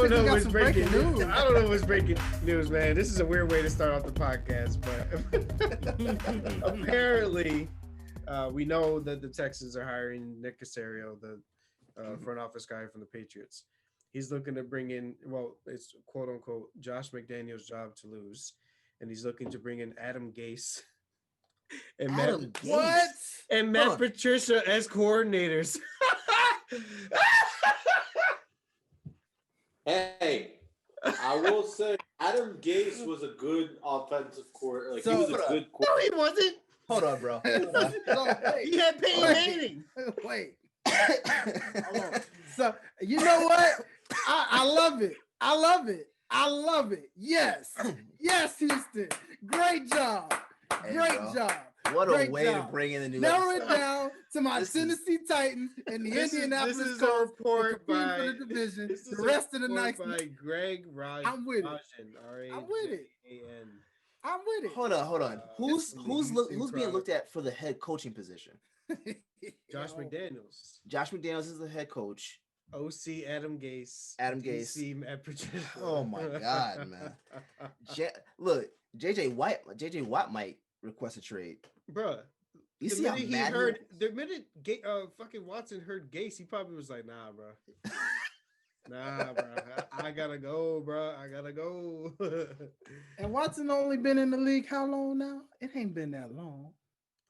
don't know what's breaking news. I don't know what's breaking news, man. This is a weird way to start off the podcast, but apparently, we know that the Texans are hiring Nick Caserio, the front office guy from the Patriots. He's looking to bring in, well, it's quote unquote Josh McDaniels' job to lose, and he's looking to bring in Adam Gase and Matt Patricia as coordinators. Hey, I will say Adam Gase was a good offensive coordinator. Like, he was a good coordinator. No, he wasn't. Hold on, bro. Hold on. He had Peyton Manning. Wait. Hold on. So, you know what? I love it. I love it. Yes, Houston. Great job. What a way to bring in the new. Narrow it down to my Tennessee Titans and the Indianapolis Colts. This is a report by the division. The rest of the night by Greg Raj. I'm with it. I'm with it. Hold on. Who's being looked at for the head coaching position? Josh McDaniels. Josh McDaniels is the head coach. OC Adam Gase. DC Matt Patricia. Oh my God, man. Look, JJ Watt might request a trade. Bruh. You see how mad the minute fucking Watson heard Gase, he probably was like, nah, bro. I gotta go, bro. I gotta go. And Watson only been in the league how long now? It ain't been that long.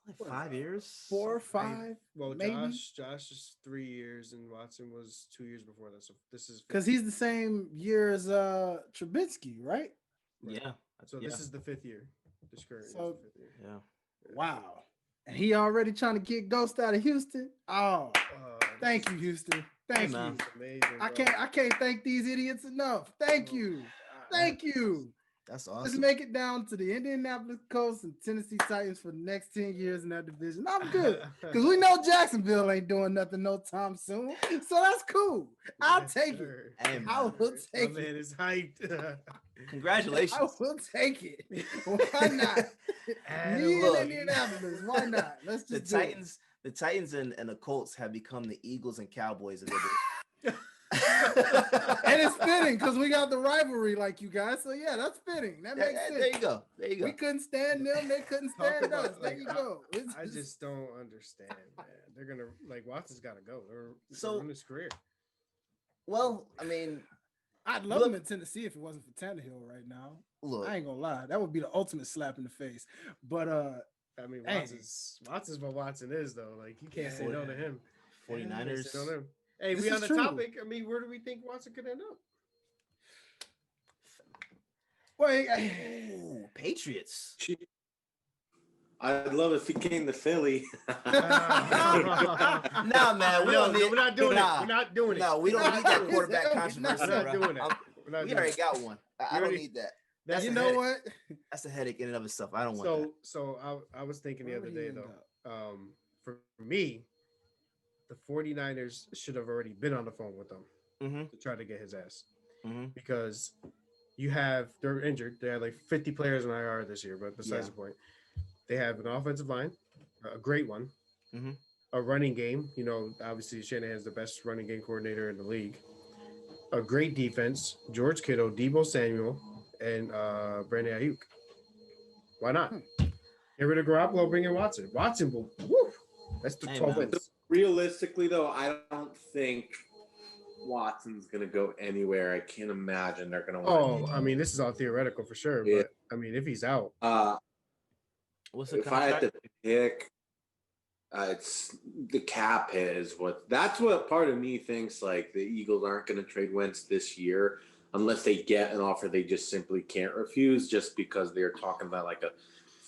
Like 5 years? 4 or 5? Well, maybe? Josh is 3 years and Watson was 2 years before that. So this is because he's the same year as Trubisky, right? Yeah. So this is the 5th year. This current so, is the 5th year. Yeah. Wow. And he already trying to get Ghost out of Houston. Oh, thank you, Houston. Thank you. Amazing, I can't thank these idiots enough. Thank you. That's awesome. Let's make it down to the Indianapolis Colts and Tennessee Titans for the next 10 years in that division. I'm good because we know Jacksonville ain't doing nothing no time soon. So that's cool. I'll take it. I will take it. Man is hyped. Congratulations. I will take it. Why not? Me and Indianapolis. Why not? Let's just the Titans and the Colts have become the Eagles and Cowboys of the and it's fitting because we got the rivalry like you guys. So yeah, that's fitting. That makes sense. There you go. We couldn't stand them. They couldn't stand us. There you go. I just don't understand, man. They're gonna Watson's got to go. They're in his career. Well, I mean, I'd love him in Tennessee if it wasn't for Tannehill right now. Look, I ain't gonna lie. That would be the ultimate slap in the face. But I mean, Watson's what Watson is though. Like you can't say no to him. 49ers. Hey, we on the topic. I mean, where do we think Watson could end up? Wait, Patriots. I'd love if he came to Philly. Nah, man, we're not doing it. We're not doing it. No, we don't need that quarterback controversy. We're not doing it. We already got one. I don't need that. You know what? That's a headache in and of itself. I don't want that. So I was thinking the other day though. For me, the 49ers should have already been on the phone with them to try to get his ass because they're injured. They had like 50 players in IR this year, but besides the point, they have an offensive line, a great one, a running game. You know, obviously Shanahan's the best running game coordinator in the league. A great defense, George Kittle, Deebo Samuel, and Brandon Ayuk. Why not? Get rid of Garoppolo, bring in Watson. Watson will, that's the 12 wins. Realistically, though, I don't think Watson's going to go anywhere. I can't imagine they're going to win. I mean, this is all theoretical for sure, but I mean, if he's out. What's the if I had to pick, it's the cap hit is that's what part of me thinks like the Eagles aren't going to trade Wentz this year unless they get an offer they just simply can't refuse just because they're talking about like a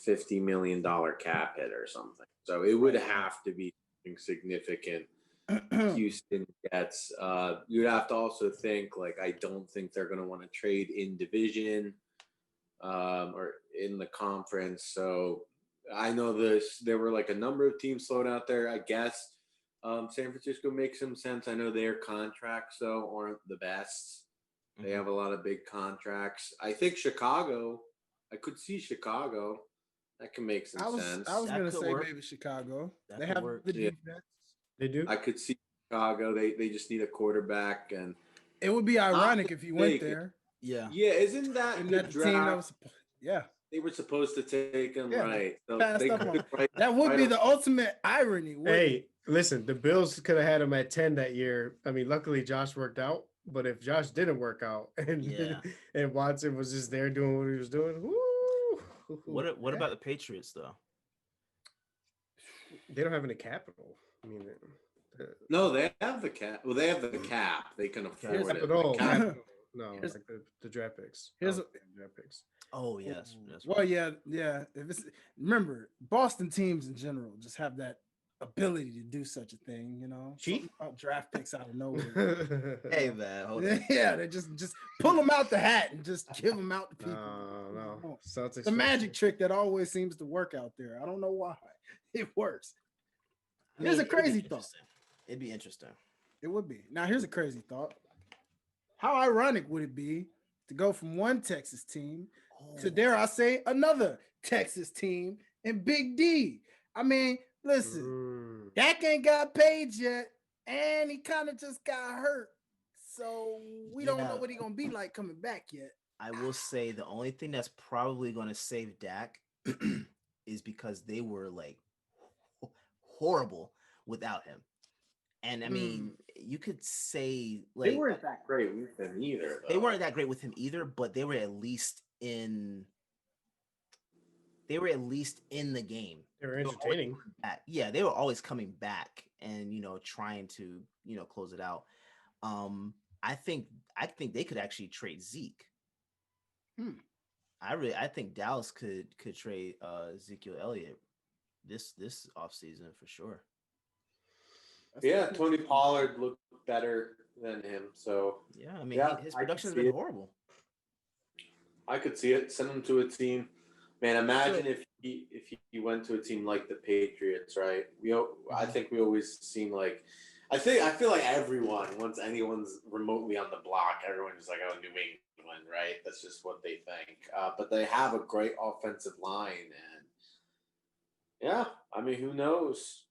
$50 million cap hit or something. So it would have to be significant. Houston gets. You'd have to also think like I don't think they're going to want to trade in division or in the conference. So I know there were like a number of teams floating out there. I guess San Francisco makes some sense. I know their contracts though aren't the best. They have a lot of big contracts. I think Chicago. I could see Chicago. That can make some sense. I was going to say maybe Chicago. They have the defense. They do. I could see Chicago. They just need a quarterback, and It would be ironic if he went there. Yeah. Yeah, isn't that And the that draft? team that was, yeah. They were supposed to take him, right? So Passed they up on. right, That would right be on. the ultimate irony. Hey, listen, the Bills could have had him at 10 that year. I mean, luckily Josh worked out, but if Josh didn't work out and and Watson was just there doing what he was doing, woo, What about the Patriots though? They don't have any capital. I mean, No, they have the cap. Well, they have the cap. They can afford it. capital. The cap. No, like the draft picks. Here's draft picks. Oh yes. Well, yeah. If it's remember, Boston teams in general just have that ability to do such a thing. You know, cheat draft picks out of nowhere. Hey man, hold on. Yeah, they just pull them out the hat and just give them out to people. No, Celtics. The magic trick that always seems to work out there. I don't know why it works. Here's a crazy thought. It'd be interesting. It would be. Now, here's a crazy thought. How ironic would it be to go from one Texas team to, dare I say, another Texas team in Big D? I mean, listen, Dak ain't got paid yet, and he kind of just got hurt. So we don't know what he's going to be like coming back yet. I will say the only thing that's probably going to save Dak is because they were like horrible without him. And I mean, you could say like they weren't that great with him either. Though. They weren't that great with him either, but they were at least in. They were at least in the game. They were entertaining. Yeah, they were always coming back and trying to close it out. I think they could actually trade Zeke. I think Dallas could trade Ezekiel Elliott this offseason for sure. Yeah, Tony Pollard looked better than him. So yeah, I mean his production has been horrible. I could see it. Send him to a team. Man, imagine if he went to a team like the Patriots, right? I think we always seem like I feel like everyone, once anyone's remotely on the block, everyone's just like, oh, New England, right? That's just what they think. But they have a great offensive line, and yeah, I mean, who knows?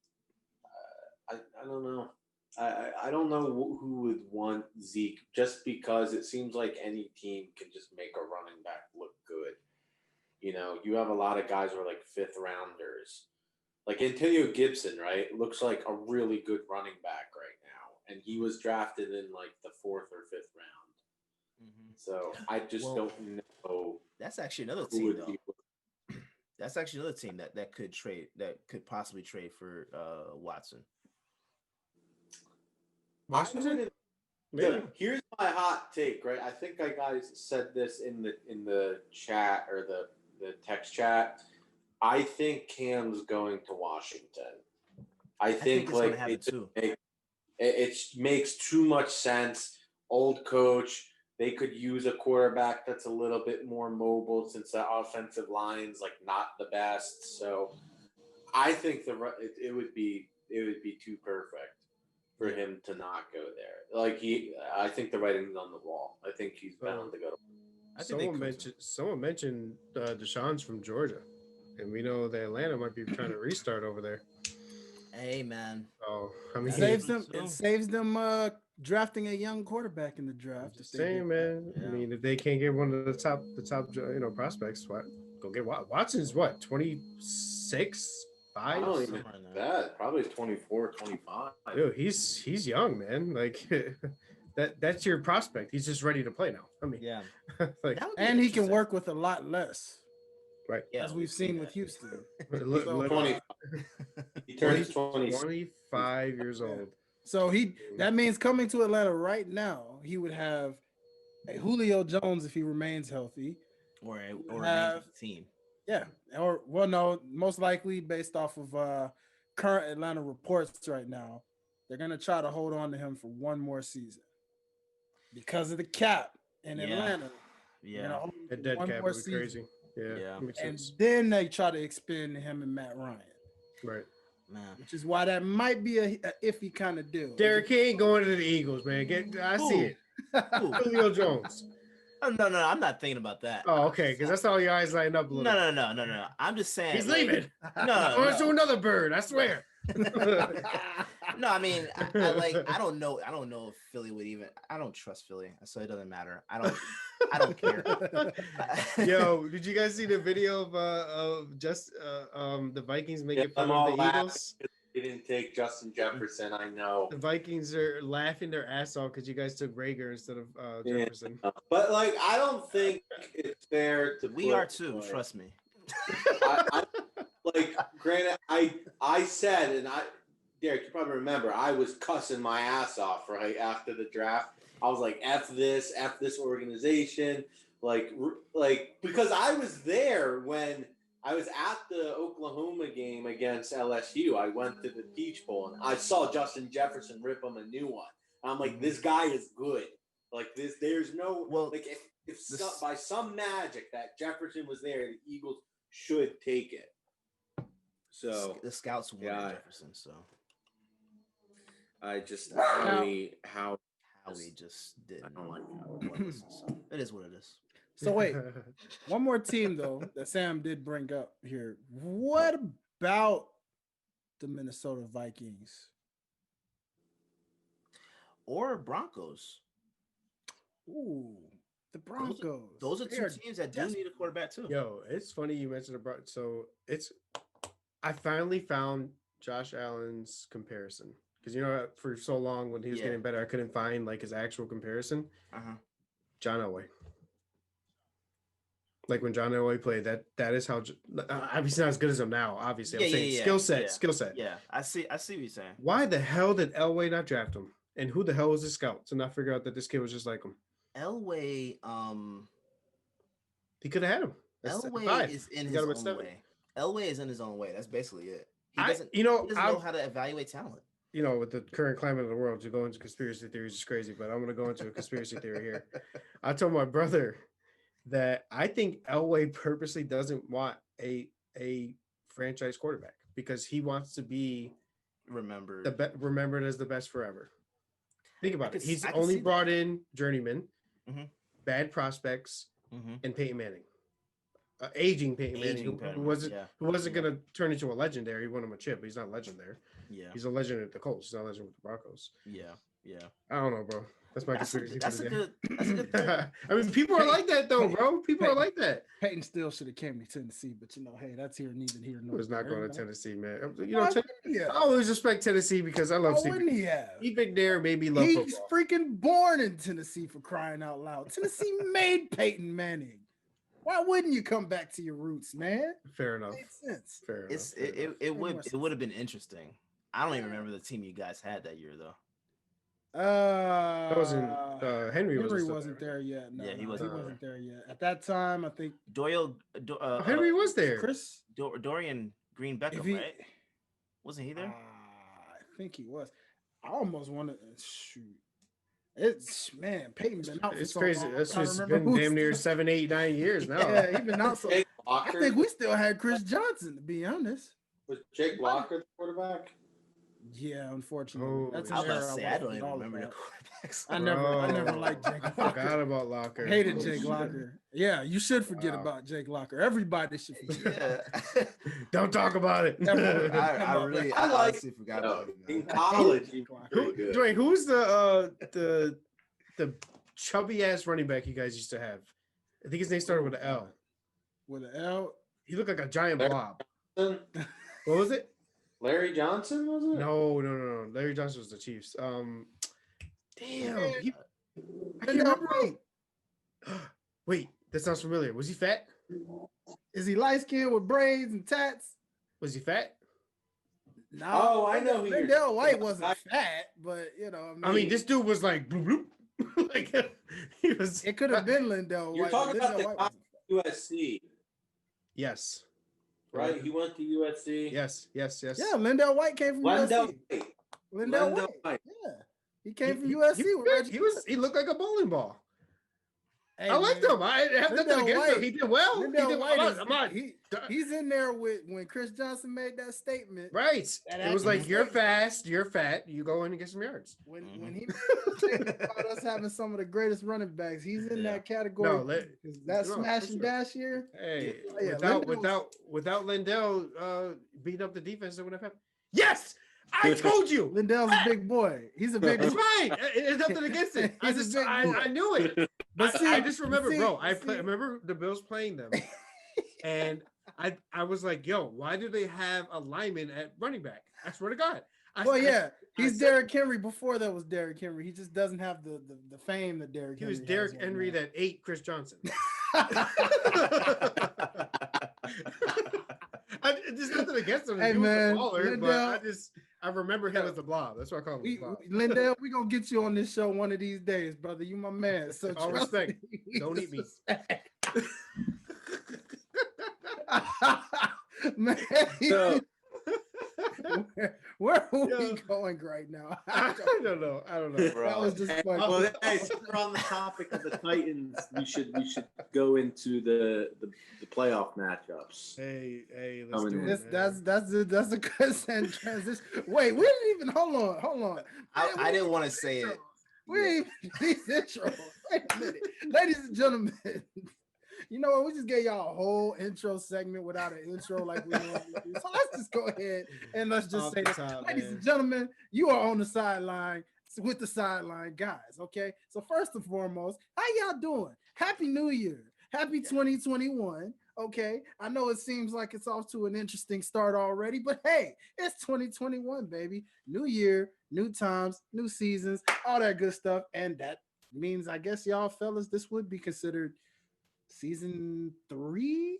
I don't know. I don't know who would want Zeke just because it seems like any team can just make a running back look good. You have a lot of guys who are like fifth rounders. Like Antonio Gibson, right? Looks like a really good running back right now. And he was drafted in like the 4th or 5th round. So I just don't know. That's actually another team though. That's actually another team that could possibly trade for Watson. Washington. Here's my hot take, right? I think I guys said this in the chat or the text chat. I think Cam's going to Washington. I think like it makes too much sense. Old coach. They could use a quarterback that's a little bit more mobile since the offensive line's like not the best. So I think it would be too perfect for him to not go there. Like I think the writing's on the wall. I think he's bound to go. Someone mentioned Deshaun's from Georgia, and we know that Atlanta might be trying to restart over there. Hey man. Oh, I mean, it saves them drafting a young quarterback in the draft. Same man. Yeah. I mean, if they can't get one of the top prospects, what? Go get Watson's what? 26, 5. I don't even that. Probably 24, 25. Dude, he's young, man. Like that's your prospect. He's just ready to play now. I mean, yeah. And he can work with a lot less. Right. Yeah, as we've seen with Houston. 20. He turns 25 years old. So that means coming to Atlanta right now, he would have a Julio Jones if he remains healthy. Or a team. Yeah. No, most likely based off of current Atlanta reports right now, they're gonna try to hold on to him for one more season. Because of the cap in Atlanta. Yeah. A dead cap would be crazy. Yeah. And then they try to expend him and Matt Ryan. Right. Man. Which is why that might be a iffy kind of deal. Derek King going to the Eagles, man. I see it. Julio Jones. Oh, no, I'm not thinking about that. Oh, okay, because that's all your eyes lighting up a little. No. I'm just saying he's leaving. No, to another bird. I swear. No, I mean, I don't know if Philly would even. I don't trust Philly, so it doesn't matter. I don't care. Yo, did you guys see the video of just the Vikings making fun of the Eagles? They didn't take Justin Jefferson. I know the Vikings are laughing their ass off because you guys took Rager instead of Jefferson. But like, I don't think it's fair to. We are too. Trust me. Like, granted, I said, and Derek, you probably remember, I was cussing my ass off right after the draft. I was like, F this organization. Like, because I was there when I was at the Oklahoma game against LSU. I went to the Peach Bowl, and I saw Justin Jefferson rip him a new one. And I'm like, this guy is good. Like, there's no, like, if by some magic that Jefferson was there, the Eagles should take it. So the scouts wanted Jefferson, so I just Howie just didn't. I don't like how it was. So it is what it is. So wait, one more team though that Sam did bring up here. What about the Minnesota Vikings or Broncos? Ooh, the Broncos. Those are two teams that do need a quarterback too. Yo, it's funny you mentioned the Broncos. So I finally found Josh Allen's comparison. Because, you know, for so long when he was getting better, I couldn't find, like, his actual comparison. John Elway. Like, when John Elway played, that is how – obviously not as good as him now, obviously. I'm saying skill set. Yeah, I see what you're saying. Why the hell did Elway not draft him? And who the hell was the scout to not figure out that this kid was just like him? Elway he could have had him. Elway is in his own way. Elway is in his own way. That's basically it. He doesn't know how to evaluate talent. You know, with the current climate of the world, to go into conspiracy theories is crazy, but I'm going to go into a conspiracy theory here. I told my brother that I think Elway purposely doesn't want a franchise quarterback because he wants to be remembered as the best forever. Think about it. He's only brought in journeymen, bad prospects, and Peyton Manning. Aging Peyton Manning, who wasn't going to turn into a legendary. He won him a chip, but he's not a legend there. Yeah, he's a legend at the Colts. He's not a legend with the Broncos. Yeah. I don't know, bro. That's my conspiracy. That's a good thing. I mean, people are like that, though, bro. People are like that. Peyton still should have came to Tennessee, but you know, hey, that's here, neither here nor there. He was not going to Tennessee, man. You know, I always respect Tennessee because I love Steve. Steve McNair made me love football. He's freaking born in Tennessee, for crying out loud. Tennessee made Peyton Manning. Why wouldn't you come back to your roots, man? Fair enough. Makes sense. Fair enough. It would have been interesting. I don't even remember the team you guys had that year though. That wasn't Henry wasn't there yet. No, he wasn't there yet. At that time, I think Henry was there. Chris Dorian Green Beckham, right? Wasn't he there? I think he was. I almost wanted to shoot. It's Peyton's been out. It's for crazy. That's just been damn near 7, 8, 9 years now. Yeah, he's been out. So I think we still had Chris Johnson, to be honest. Was Jake Locker the quarterback? Yeah, unfortunately. That's I was about to say, I don't even remember the quarterbacks. I never liked Jake Locker. I forgot about Locker. Hated Jake Locker. Yeah, you should forget about Jake Locker. Everybody should forget. Yeah. Don't talk about it. I honestly forgot about it. In college, Dwayne, who's the chubby ass running back you guys used to have? I think his name started with an L. With an L? He looked like a giant blob. What was it? Larry Johnson, was it? No. Larry Johnson was the Chiefs. Damn. I can't remember. Wait, that sounds familiar. Was he fat? Is he light skinned with braids and tats? Was he fat? No. Oh, I know. Lindell White wasn't fat, but you know, I mean, this dude was like bloop, bloop. Like he was. It could have been Lindell White. You're talking about the USC. Yes. Right, he went to USC. Yes. Yeah, Lindell White came from USC. Lindell White. Yeah, he came from USC. He looked like a bowling ball. Hey, I liked him. I have nothing against him. He did well. He's in there with when Chris Johnson made that statement. Right. It was like, you're fast, you're fat, you go in and get some yards. When he made the statement about us having some of the greatest running backs, he's in that category. That smash and dash year. Hey, without Lindell beating up the defense, that would have happened. Yes! I told you. Lindell's a big boy. He's a big boy. It's fine. It's nothing against it. I knew it. But I just remember, bro. I remember the Bills playing them, and I was like, yo, why do they have a lineman at running back? I swear to God. He's Derrick Henry before that was Derrick Henry. He just doesn't have the fame that Derrick Henry. He was Derrick Henry that ate Chris Johnson. There's nothing against him. Hey, he was man, a baller, Lindell, but I remember him as the Blob. That's what I call him. The Blob. Lindell, we're gonna get you on this show one of these days, brother. You my man. So all respect. Don't eat me. Man, where are we going right now? I don't know. Bro. That was just funny. Well, hey, since we're on the topic of the Titans, we should go into the playoff matchups. Hey, let's do it. That's a good transition. Wait, we didn't even hold on. I didn't want to say it. We ain't these intros. Wait a minute, ladies and gentlemen. You know what? We just gave y'all a whole intro segment without an intro like we normally do. So let's just go ahead and let's just say this. Ladies and gentlemen, you are on the sideline with the Sideline Guys, okay? So first and foremost, how y'all doing? Happy New Year. Happy 2021, okay? I know it seems like it's off to an interesting start already, but hey, it's 2021, baby. New year, new times, new seasons, all that good stuff. And that means, I guess y'all fellas, this would be considered season 3,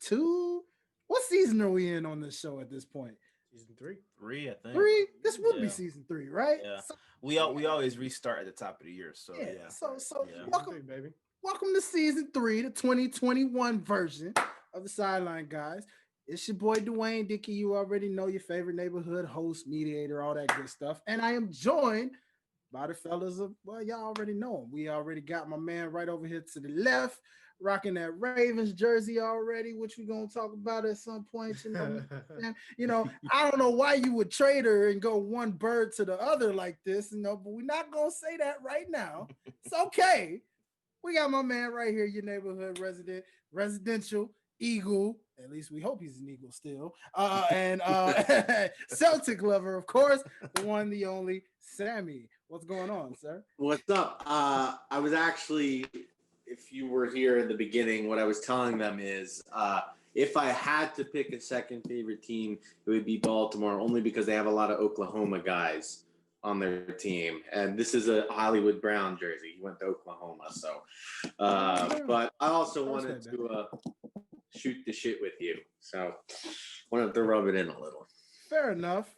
2. What season are we in on this show at this point? Season 3. 3, I think. 3. This would be season 3, right? Yeah. So, we always restart at the top of the year. So yeah. So yeah. welcome, baby. Welcome to season 3, the 2021 version of the Sideline Guys. It's your boy Dwayne Dickey. You already know, your favorite neighborhood host, mediator, all that good stuff. And I am joined by the fellas of, well, y'all already know him. We already got my man right over here to the left, rocking that Ravens jersey already, which we're going to talk about at some point. I don't know why you would trade her and go one bird to the other like this, but we're not going to say that right now. It's okay. We got my man right here, your neighborhood residential Eagle. At least we hope he's an Eagle still. And Celtic lover, of course, the one, the only, Sammy. What's going on, sir? What's up? I was actually, if you were here in the beginning, what I was telling them is if I had to pick a second favorite team, it would be Baltimore, only because they have a lot of Oklahoma guys on their team. And this is a Hollywood Brown jersey. He went to Oklahoma. So, but I also wanted to shoot the shit with you. So wanted to rub it in a little. Fair enough.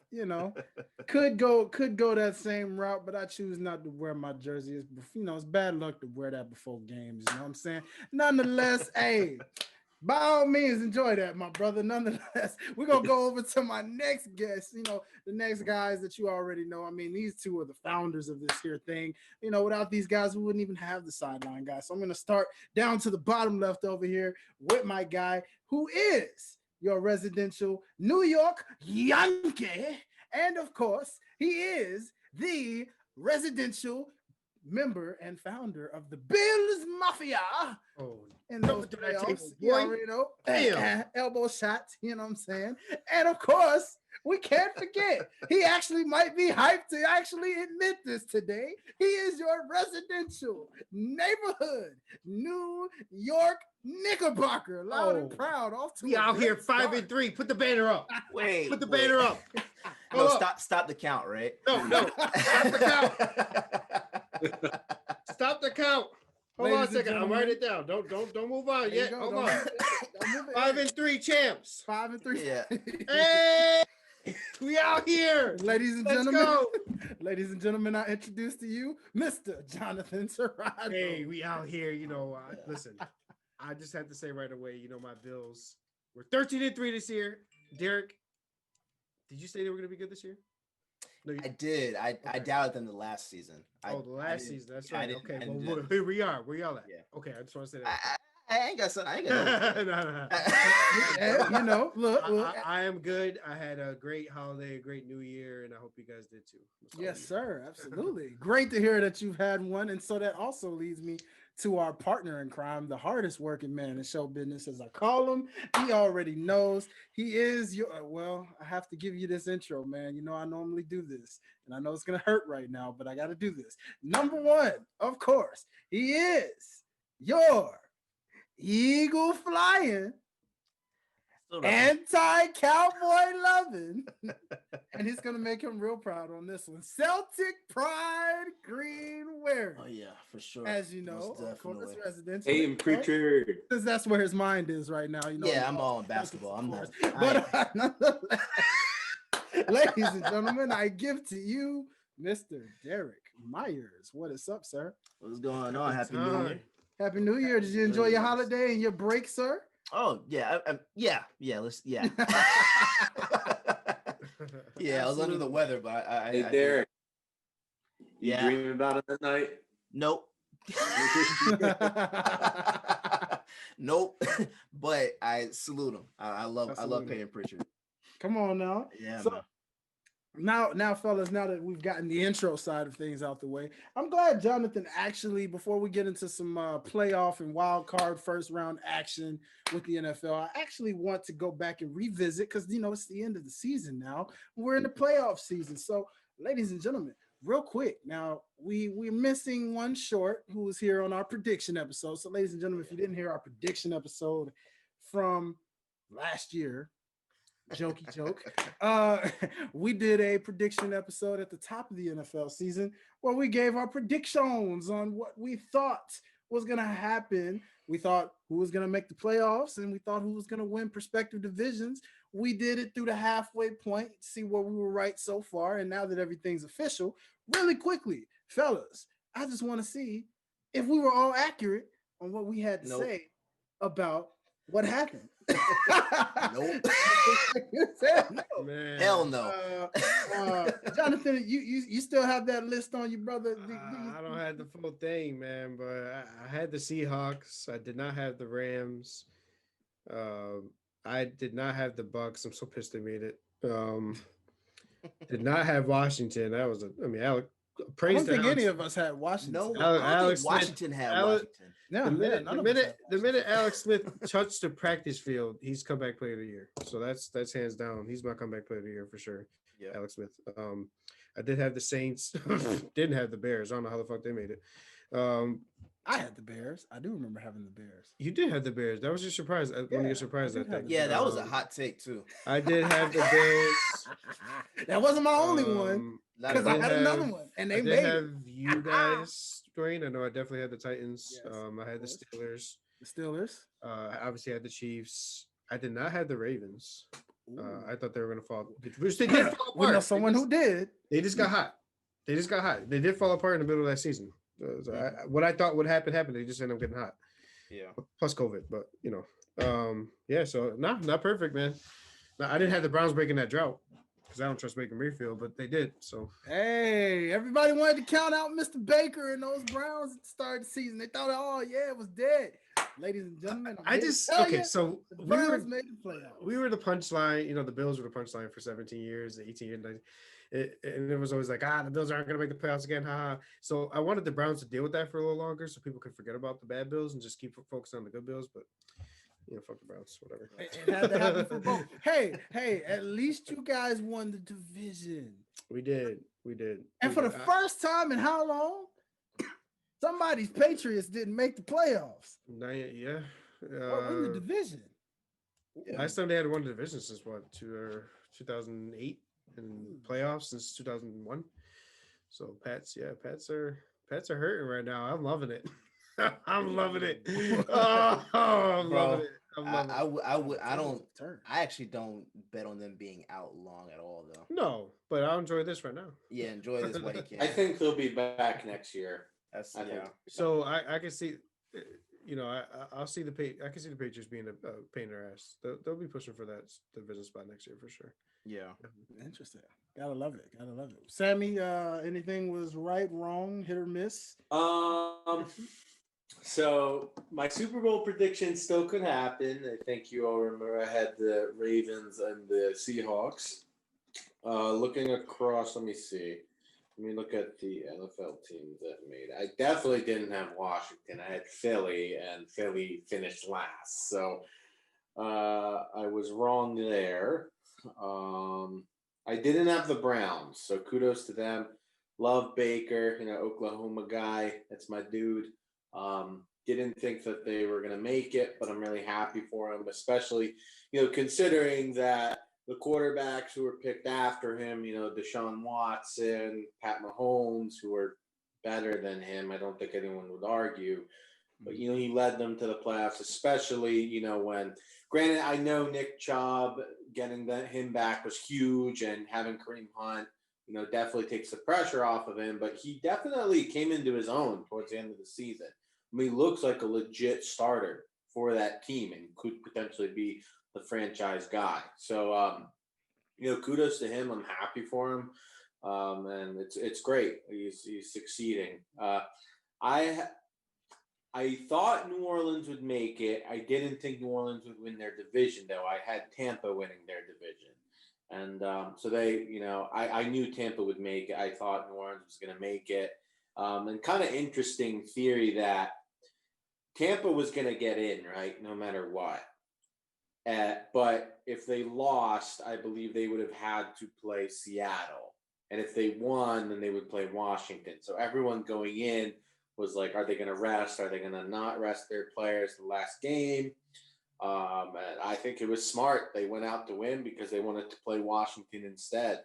Could go that same route, but I choose not to wear my jersey. It's bad luck to wear that before games. You know what I'm saying? Nonetheless, hey, by all means, enjoy that, my brother. Nonetheless, we're going to go over to my next guest, the next guys that you already know. I mean, these two are the founders of this here thing. Without these guys, we wouldn't even have the Sideline Guys. So I'm going to start down to the bottom left over here with my guy, who is your residential New York Yankee. And of course, he is the residential member and founder of the Bills Mafia. In those playoffs, you already know. Elbow shots, you know what I'm saying? And of course, we can't forget, he actually might be hyped to actually admit this today. He is your residential neighborhood New York Knickerbocker, loud and proud. We out here 5-3. Put the banner up. Put the banner up. No, stop the count, right? No. Stop the count. Stop the count. Hold on a second. I'll write it down. Don't move on yet. Hold on. 5-3 champs. 5-3. Yeah. Hey, we out here. Ladies and gentlemen, I introduce to you Mr. Jonathan Serrano. Hey, we out here. Listen, I just had to say right away, my Bills were 13-3 this year. Derek, did you say they were going to be good this year? No, I did. I doubted them the last season. The last season. That's right. Okay. Well, here we are. Where y'all at? Yeah. Okay. I just want to say that. I ain't got something. No. Look. I am good. I had a great holiday, a great New Year, and I hope you guys did too. Yes, sir. Absolutely. Great to hear that you've had one. And so that also leads me to our partner in crime, the hardest working man in show business, as I call him. He already knows. He is your, well, I have to give you this intro, man. You know, I normally do this, and I know it's going to hurt right now, but I got to do this. Number one, of course, he is your eagle flying, anti-cowboy loving, and he's gonna make him real proud on this one. Celtic pride green wearing. Oh yeah, for sure. As you know, of course, residential. Hey, preacher. Because that's where his mind is right now. You know. Yeah, I'm all in basketball. I'm not. But nonetheless, ladies and gentlemen, I give to you Mr. Derek Myers. What is up, sir? What's going on? Happy New Year. Happy New Year. Did you enjoy your holiday and your break, sir? Oh yeah, yeah. Yeah, I was under the weather, but Hey, Derek. You dreaming about it at night? Nope. Nope. But I salute him. I love Peyton Pritchard. Come on now. Yeah. So, now, fellas, now that we've gotten the intro side of things out the way, I'm glad Jonathan actually, before we get into some playoff and wild card first round action with the NFL, I actually want to go back and revisit because, you know, it's the end of the season now. We're in the playoff season. So, ladies and gentlemen, real quick, now we're missing one short who was here on our prediction episode. So, ladies and gentlemen, if you didn't hear our prediction episode from last year, jokey joke. We did a prediction episode at the top of the NFL season where we gave our predictions on what we thought was going to happen. We thought who was going to make the playoffs, and we thought who was going to win prospective divisions. We did it through the halfway point, see where we were right so far. And now that everything's official, really quickly, fellas, I just want to see if we were all accurate on what we had to say about what happened. Nope. You said no. Man. Hell no. Jonathan, you still have that list on you, brother? I don't have the full thing, man, but I had the Seahawks. I did not have the Rams. I did not have the Bucks. I'm so pissed they made it. Did not have Washington. That was I don't think any of us had Washington. No, Alex Washington Smith, had Washington. No, the minute Alex Smith touched the practice field, he's comeback player of the year. So that's hands down. He's my comeback player of the year for sure. Yeah, Alex Smith. I did have the Saints. Didn't have the Bears. I don't know how the fuck they made it. I had the Bears. I do remember having the Bears. You did have the Bears. That was your surprise. One of your surprises, I think. Yeah, that was a hot take too. I did have the Bills. That wasn't my only one because I had another one, and they made have you guys, Dwayne. I know I definitely had the Titans. Yes, I had the Steelers. The Steelers. I obviously had the Chiefs. I did not have the Ravens. I thought they were going to fall, which they did fall apart. We know someone who did. They just got hot. They did fall apart in the middle of that season. What I thought would happen happened. They just ended up getting hot. Yeah. Plus COVID, but you know, yeah. So not perfect, man. I didn't have the Browns breaking that drought because I don't trust Baker Mayfield, but they did. So hey, everybody wanted to count out Mr. Baker and those Browns at the start of the season. They thought, oh yeah, it was dead. Ladies and gentlemen, so the Browns made the playoffs. We were the punchline. You know, the Bills were the punchline for 17 years, 18 years. And it was always like, the Bills aren't going to make the playoffs again. So I wanted the Browns to deal with that for a little longer so people could forget about the bad Bills and just keep focused on the good Bills. But, you know, fuck the Browns, whatever. It had to happen for both. Hey, at least you guys won the division. We did. And for the first time in how long? Somebody's Patriots didn't make the playoffs. Yeah. Win the division. Last time they had won the division since what, 2008? In playoffs since 2001. So Pats are hurting right now. I'm loving it. I'm loving it. I'm loving it. I actually don't bet on them being out long at all though. No, but I'll enjoy this right now. Yeah, enjoy this while you can. I think they'll be back next year. So I can see, you know, I can see the Patriots being a pain in their ass. They'll be pushing for that division spot next year for sure. Yeah. Interesting. Gotta love it. Sammy, anything was right, wrong, hit or miss? So my Super Bowl prediction still could happen. I think you all remember I had the Ravens and the Seahawks. Looking across, let me see. Let me look at the NFL teams that made. I definitely didn't have Washington. I had Philly, and Philly finished last. So I was wrong there. I didn't have the Browns, so kudos to them. Love Baker, Oklahoma guy. That's my dude. Didn't think that they were going to make it, but I'm really happy for him, especially, considering that the quarterbacks who were picked after him, Deshaun Watson, Pat Mahomes, who were better than him. I don't think anyone would argue. But, he led them to the playoffs, especially, when, granted, I know Nick Chubb, getting him back was huge, and having Kareem Hunt, definitely takes the pressure off of him. But he definitely came into his own towards the end of the season. I mean, he looks like a legit starter for that team and could potentially be the franchise guy. So, kudos to him. I'm happy for him. And it's great. He's succeeding. I thought New Orleans would make it. I didn't think New Orleans would win their division, though. I had Tampa winning their division. And so they, I knew Tampa would make it. I thought New Orleans was going to make it. And kind of interesting theory that Tampa was going to get in, right, no matter what. But if they lost, I believe they would have had to play Seattle. And if they won, then they would play Washington. So everyone going in was like, are they going to rest? Are they going to not rest their players the last game? And I think it was smart. They went out to win because they wanted to play Washington instead.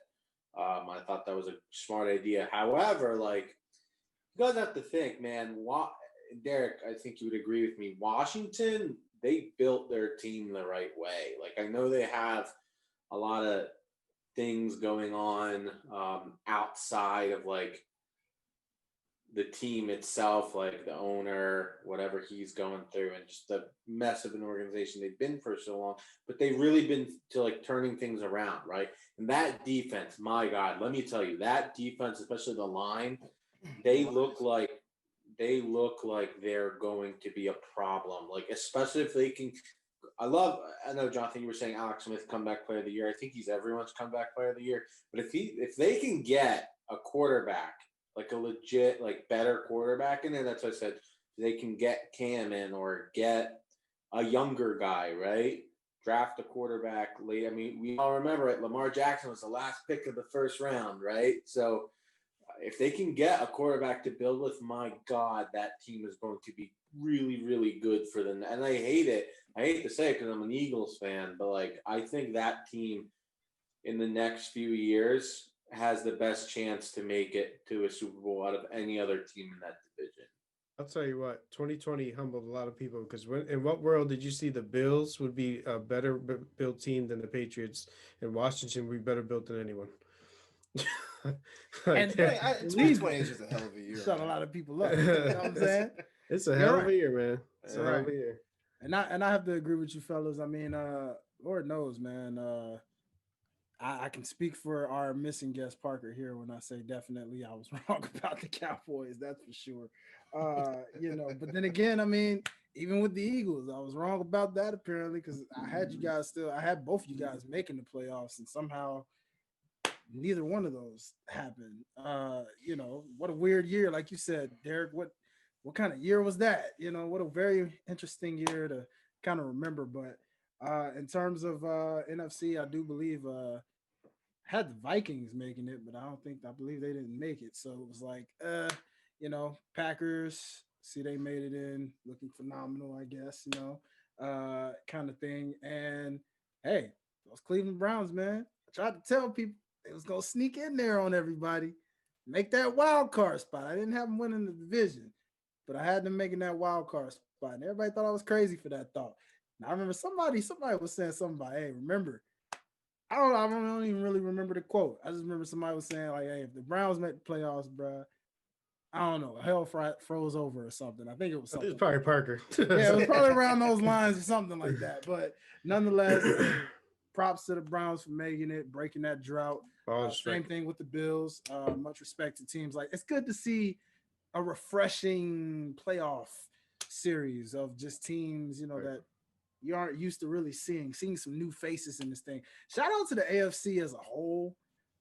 I thought that was a smart idea. However, you guys have to think, man, Derek, I think you would agree with me. Washington, they built their team the right way. I know they have a lot of things going on outside of the team itself, like the owner, whatever he's going through, and just the mess of an organization they've been for so long. But they've really been to turning things around, right? And that defense, my God, let me tell you, that defense, especially the line, they look like they're going to be a problem. Especially if they can. I know, Jonathan, you were saying Alex Smith comeback player of the year. I think he's everyone's comeback player of the year. But if they can get a quarterback, a legit, better quarterback in there, that's what I said. They can get Cam in or get a younger guy, right? Draft a quarterback late. I mean, we all remember it. Lamar Jackson was the last pick of the first round, right? So if they can get a quarterback to build with, my God, that team is going to be really, really good for them. And I hate it. I hate to say it because I'm an Eagles fan, but I think that team in the next few years has the best chance to make it to a Super Bowl out of any other team in that division. I'll tell you what, 2020 humbled a lot of people because in what world did you see the Bills would be a better built team than the Patriots, and Washington would be better built than anyone? And 2020 is just a hell of a year. Shut a lot of people up. You know what I'm saying? It's a hell of a year, man. It's a hell of a year. And I have to agree with you, fellas. I mean, Lord knows, man. I can speak for our missing guest Parker here when I say definitely I was wrong about the Cowboys. That's for sure. But then again, I mean, even with the Eagles, I was wrong about that apparently because I had both you guys making the playoffs, and somehow neither one of those happened. What a weird year, like you said, Derek. What kind of year was that? What a very interesting year to kind of remember. But in terms of NFC, I do believe had the Vikings making it, but I believe they didn't make it. So it was Packers, see they made it in, looking phenomenal, I guess, kind of thing. And hey, those Cleveland Browns, man, I tried to tell people they was gonna sneak in there on everybody, make that wild card spot. I didn't have them winning the division, but I had them making that wild card spot, and everybody thought I was crazy for that thought. And I remember somebody was saying something about, hey, remember, I don't even really remember the quote. I just remember somebody was saying, hey, if the Browns make the playoffs, bro, I don't know, hell froze over or something. I think it was something. It's probably Parker. Yeah, it was probably around those lines or something like that. But nonetheless, props to the Browns for making it, breaking that drought. Same thing with the Bills. Much respect to teams. It's good to see a refreshing playoff series of just teams, that you aren't used to really seeing some new faces in this thing. Shout out to the AFC as a whole.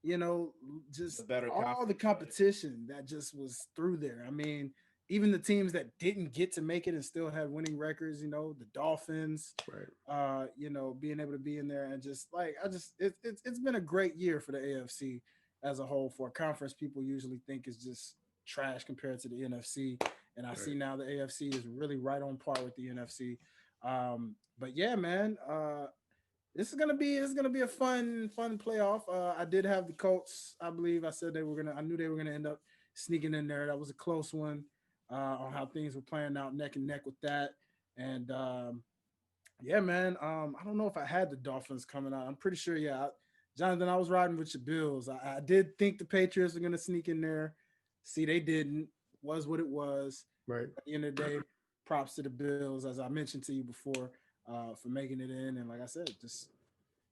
you know, just The better all the conference, right? competition that just was through there. I mean, even the teams that didn't get to make it and still had winning records, you know, the Dolphins, Right. you know, being able to be in there and just like it's been a great year for the AFC as a whole. For a conference people usually think is just trash compared to the NFC. And I see Right. now the AFC is really right on par with the NFC. But yeah, man, this is gonna be a fun playoff. I did have the Colts. I believe I said they were gonna. I knew they were gonna end up sneaking in there. That was a close one on how things were playing out neck and neck with that. And yeah, man. I don't know if I had the Dolphins coming out. I'm pretty sure. Yeah, Jonathan, I was riding with your Bills. I did think the Patriots were gonna sneak in there. See, they didn't. Was what it was. Right. At the end of the day, props to the Bills, as I mentioned to you before, for making it in. And like I said, just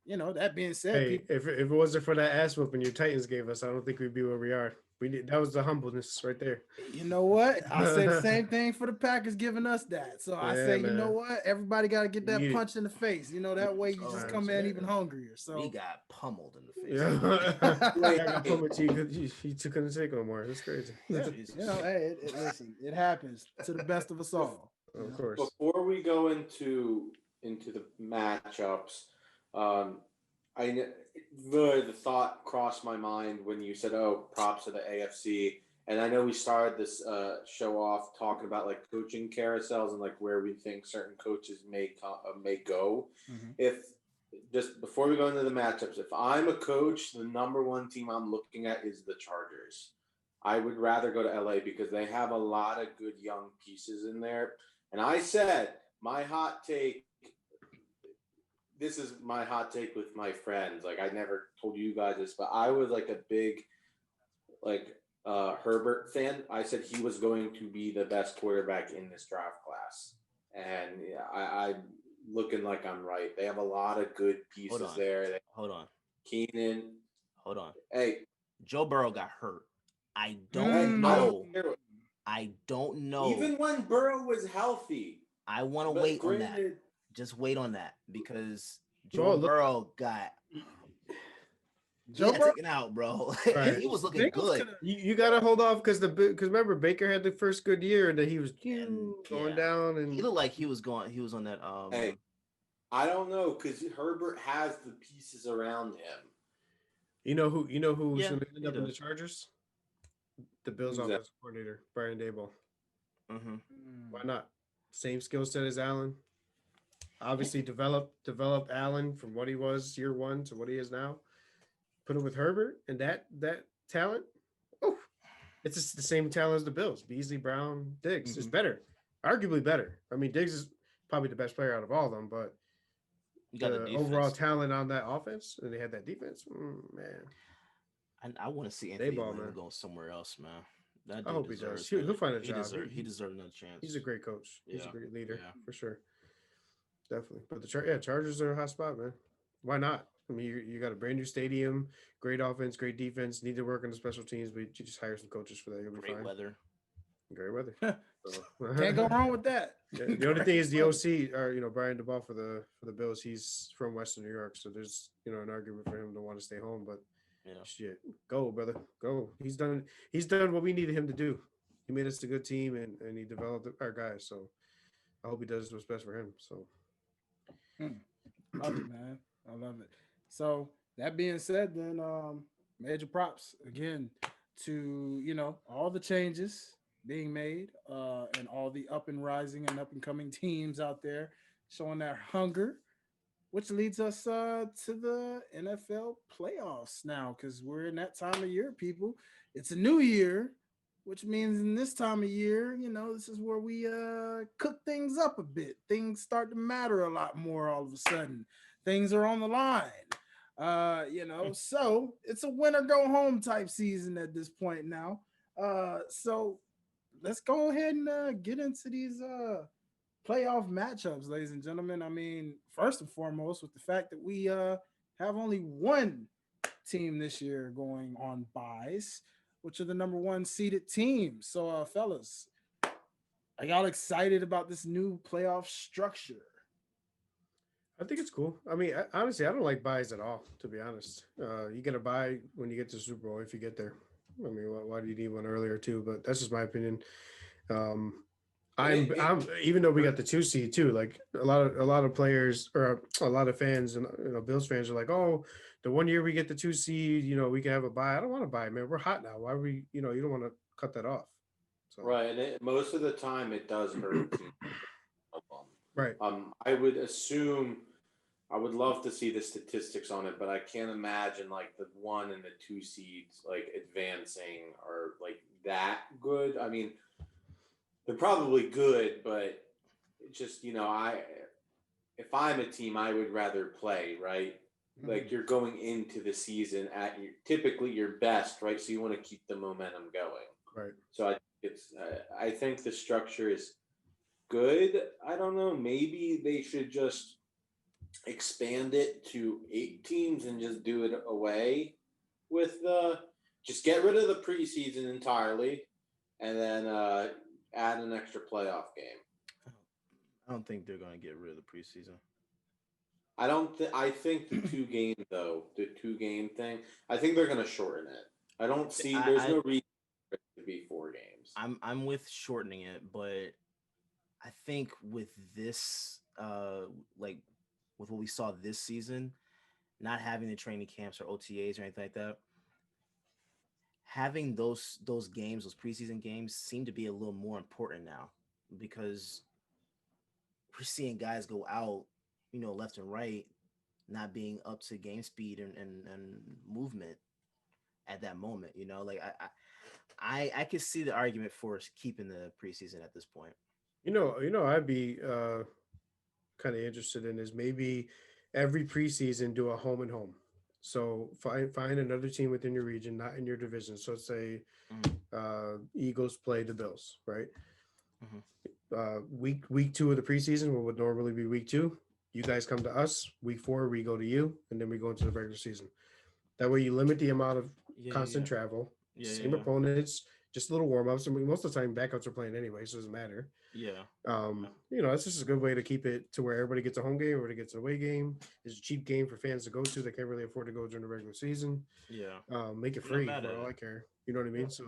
that being said, Hey, people, if it wasn't for that ass whooping your Titans gave us, I don't think we'd be where we are. We need that was the humbleness right there. you know what? I'll say the same thing for the Packers giving us that. So I Yeah, say, you know man. what? Everybody got to get We that need it. punch in the face. That way you just Oh, come in yeah. even hungrier. We So got pummeled in the face. Yeah. Wait, I got put with you because he couldn't take no more. That's crazy. yeah, Jesus. hey, listen, it happens to the best of us all. Of course. before we go into the matchups, um, the thought crossed my mind when you said, "Oh, props to the AFC." And I know we started this show off talking about like coaching carousels and like where we think certain coaches may go. Mhm. If just before we go into the matchups, if I'm a coach, the number one team I'm looking at is the Chargers. I would rather go to LA because they have a lot of good young pieces in there. And I said my hot take. This is my hot take with my friends. Like I never told you guys this, but I was like a big like Herbert fan. I said he was going to be the best quarterback in this draft class, and yeah, I'm looking like I'm right. They have a lot of good pieces there. Hold on. Keenan, Hold on. hey, Joe Burrow got hurt. I hey, don't I know. don't care. I don't know. Even when Burrow was healthy, I want to but wait on that. granted, Just wait on that because Well, Joe Burrow got Joe Burrow, taken out, bro. Right. He was looking Bengals good. coulda- You gotta hold off because remember Baker had the first good year and then he was And, going yeah. down and He looked like he was going. He was on that. hey, I don't know because Herbert has the pieces around him. you know who's Yeah, gonna end he up in the does. Chargers? The Bills Who's that? offensive coordinator, Brian Dable. Mm-hmm. Why not? Same skill set as Allen. Obviously develop Allen from what he was year one to what he is now. Put him with Herbert and that talent. Oh, it's just the same talent as the Bills. Beasley, Brown, Diggs is better, arguably better. I mean, Diggs is probably the best player out of all of them, but You got the the overall defense. talent on that offense and they had that defense. Man, I want to see they Anthony ball, Lynn man. go somewhere else, man. That I dude hope he does. deserves. He'll find a He job. He deserves another chance. He's a great coach. He's a Yeah. great leader Yeah. for sure. Definitely. But the Chargers are a hot spot, man. Why not? I mean, you got a brand new stadium, great offense, great defense. Need to work on the special teams, but you just hire some coaches for that. You'll be Great fine. weather. Great weather. can't go wrong with that. Yeah, the only thing is the OC, or Brian DeBall for the Bills. He's from Western New York, so there's an argument for him to want to stay home. But Yeah. shit, go brother, go. He's done what we needed him to do. He made us a good team, and he developed our guys. So I hope he does what's best for him. So Love it, man. I love it. So that being said, then major props again to all the changes being made and all the up and rising and up and coming teams out there showing their hunger, which leads us to the NFL playoffs now because we're in that time of year, people. It's a new year, which means in this time of year, this is where we cook things up a bit. Things start to matter a lot more all of a sudden. Things are on the line. So it's a win or go home type season at this point now. So let's go ahead and get into these playoff matchups, ladies and gentlemen. I mean, first and foremost, with the fact that we have only one team this year going on buys, which are the number one seeded teams. So, fellas, are y'all excited about this new playoff structure? I think it's cool. I mean, honestly, I don't like buys at all. To be honest, you get a buy when you get to the Super Bowl if you get there. I mean, why do you need one earlier too? But that's just my opinion. Um, And I'm even though we got the 2 seed too. Like a lot of players or a lot of fans and Bills fans are like, oh, the 1 year we get the 2 seed, we can have a buy. I don't want to buy, man. We're hot now. Why we, you don't want to cut that off. So right, and most of the time it does hurt teams. right. I would assume I would love to see the statistics on it, but I can't imagine like the 1 and the 2 seeds like advancing or like that good. I mean, they're probably good, but just if I'm a team, I would rather play, right? Like you're going into the season at typically your best, right? So you want to keep the momentum going. Right. So I think the structure is good. I don't know. Maybe they should just expand it to 8 teams and just do it away with just get rid of the preseason entirely and then add an extra playoff game. I don't think they're going to get rid of the preseason. I think the 2 game though, the 2 game thing, I think they're going to shorten it. I don't see there's no reason for it to be 4 games. I'm with shortening it, but I think with this like with what we saw this season, not having the training camps or OTAs or anything like that, having those games, those preseason games, seem to be a little more important now because we're seeing guys go out, left and right, not being up to game speed and movement at that moment. Like I could see the argument for keeping the preseason at this point. I'd be kind of interested in is maybe every preseason do a home and home. So find another team within your region, not in your division. So say Eagles play the Bills, right? Week 2 of the preseason, what would normally be week 2, you guys come to us. Week 4, we go to you, and then we go into the regular season. That way, you limit the amount of constant travel. Same opponents, just little warm ups. And most of the time, backups are playing anyway, so it doesn't matter. Yeah. It's just a good way to keep it to where everybody gets a home game, everybody gets an away game. It's a cheap game for fans to go to. They can't really afford to go during the regular season. Yeah. Make it free for all I care. You know what I mean? So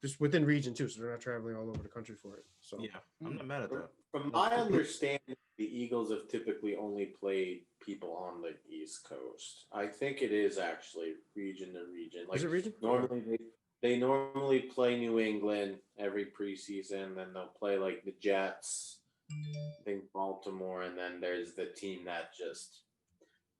just within region too, so they're not traveling all over the country for it. So yeah, I'm not mad at that. From my understanding, the Eagles have typically only played people on the East Coast. I think it is actually region to region. Like is it region? Normally they normally play New England every preseason, then they'll play like the Jets, I think Baltimore, and then there's the team that just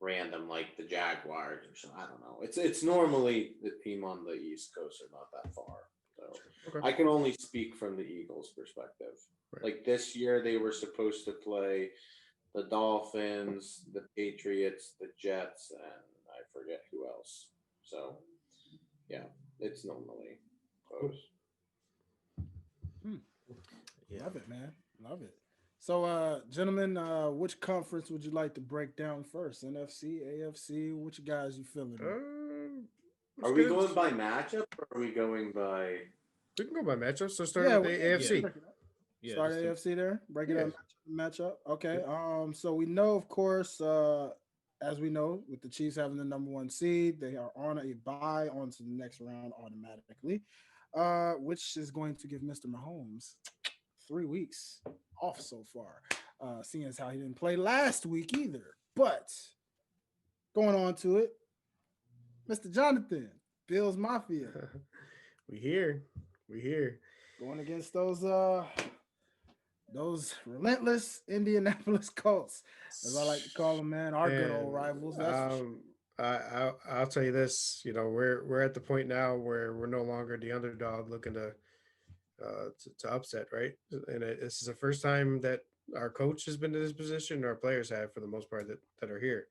random like the Jaguars or something. I don't know. It's normally the team on the East Coast are not that far. So I can only speak from the Eagles' perspective. Right. Like this year, they were supposed to play the Dolphins, the Patriots, the Jets, and I forget who else. So yeah, it's normally close. Yeah. Love it, man. Love it. So, gentlemen, which conference would you like to break down first? NFC, AFC? Which guys you feeling? Are we going by matchup or are we going by? We can go by matchup. So start with the AFC. Yeah. Start AFC there. Break it up. Matchup. Okay. Yeah. So we know, of course, as we know, with the Chiefs having the number 1 seed, they are on a bye onto the next round automatically, which is going to give Mr. Mahomes 3 weeks off so far, seeing as how he didn't play last week either. But going on to it, Mr. Jonathan, Bills Mafia. We here. Going against those relentless Indianapolis Colts, as I like to call them, man, our good old rivals. That's I'll tell you this, we're at the point now where we're no longer the underdog looking to upset, right? And this is the first time that our coach has been in this position, or our players have for the most part that are here.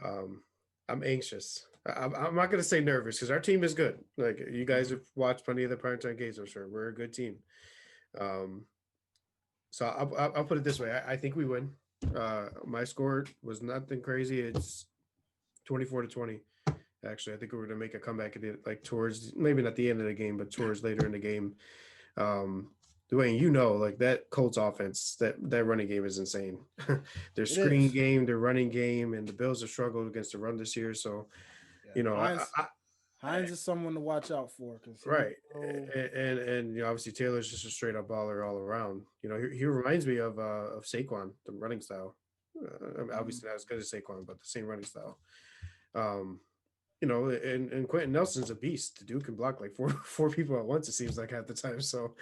I'm anxious. I'm not going to say nervous because our team is good. Like you guys have watched plenty of the primetime games, I'm sure. We're a good team. So I'll put it this way. I think we win. My score was nothing crazy. It's 24-20. Actually, I think we're going to make a comeback at towards maybe not the end of the game, but towards later in the game. Dwayne, like that Colts offense, that running game is insane. Their screen is. game, their running game, and the Bills have struggled against the run this year. So, Yeah, Hines is someone to watch out for because right, and obviously Taylor's just a straight up baller all around. He reminds me of Saquon, the running style. Obviously not as good as Saquon, but the same running style. Um, and Quentin Nelson's a beast. The dude can block like four people at once. It seems like half the time. So,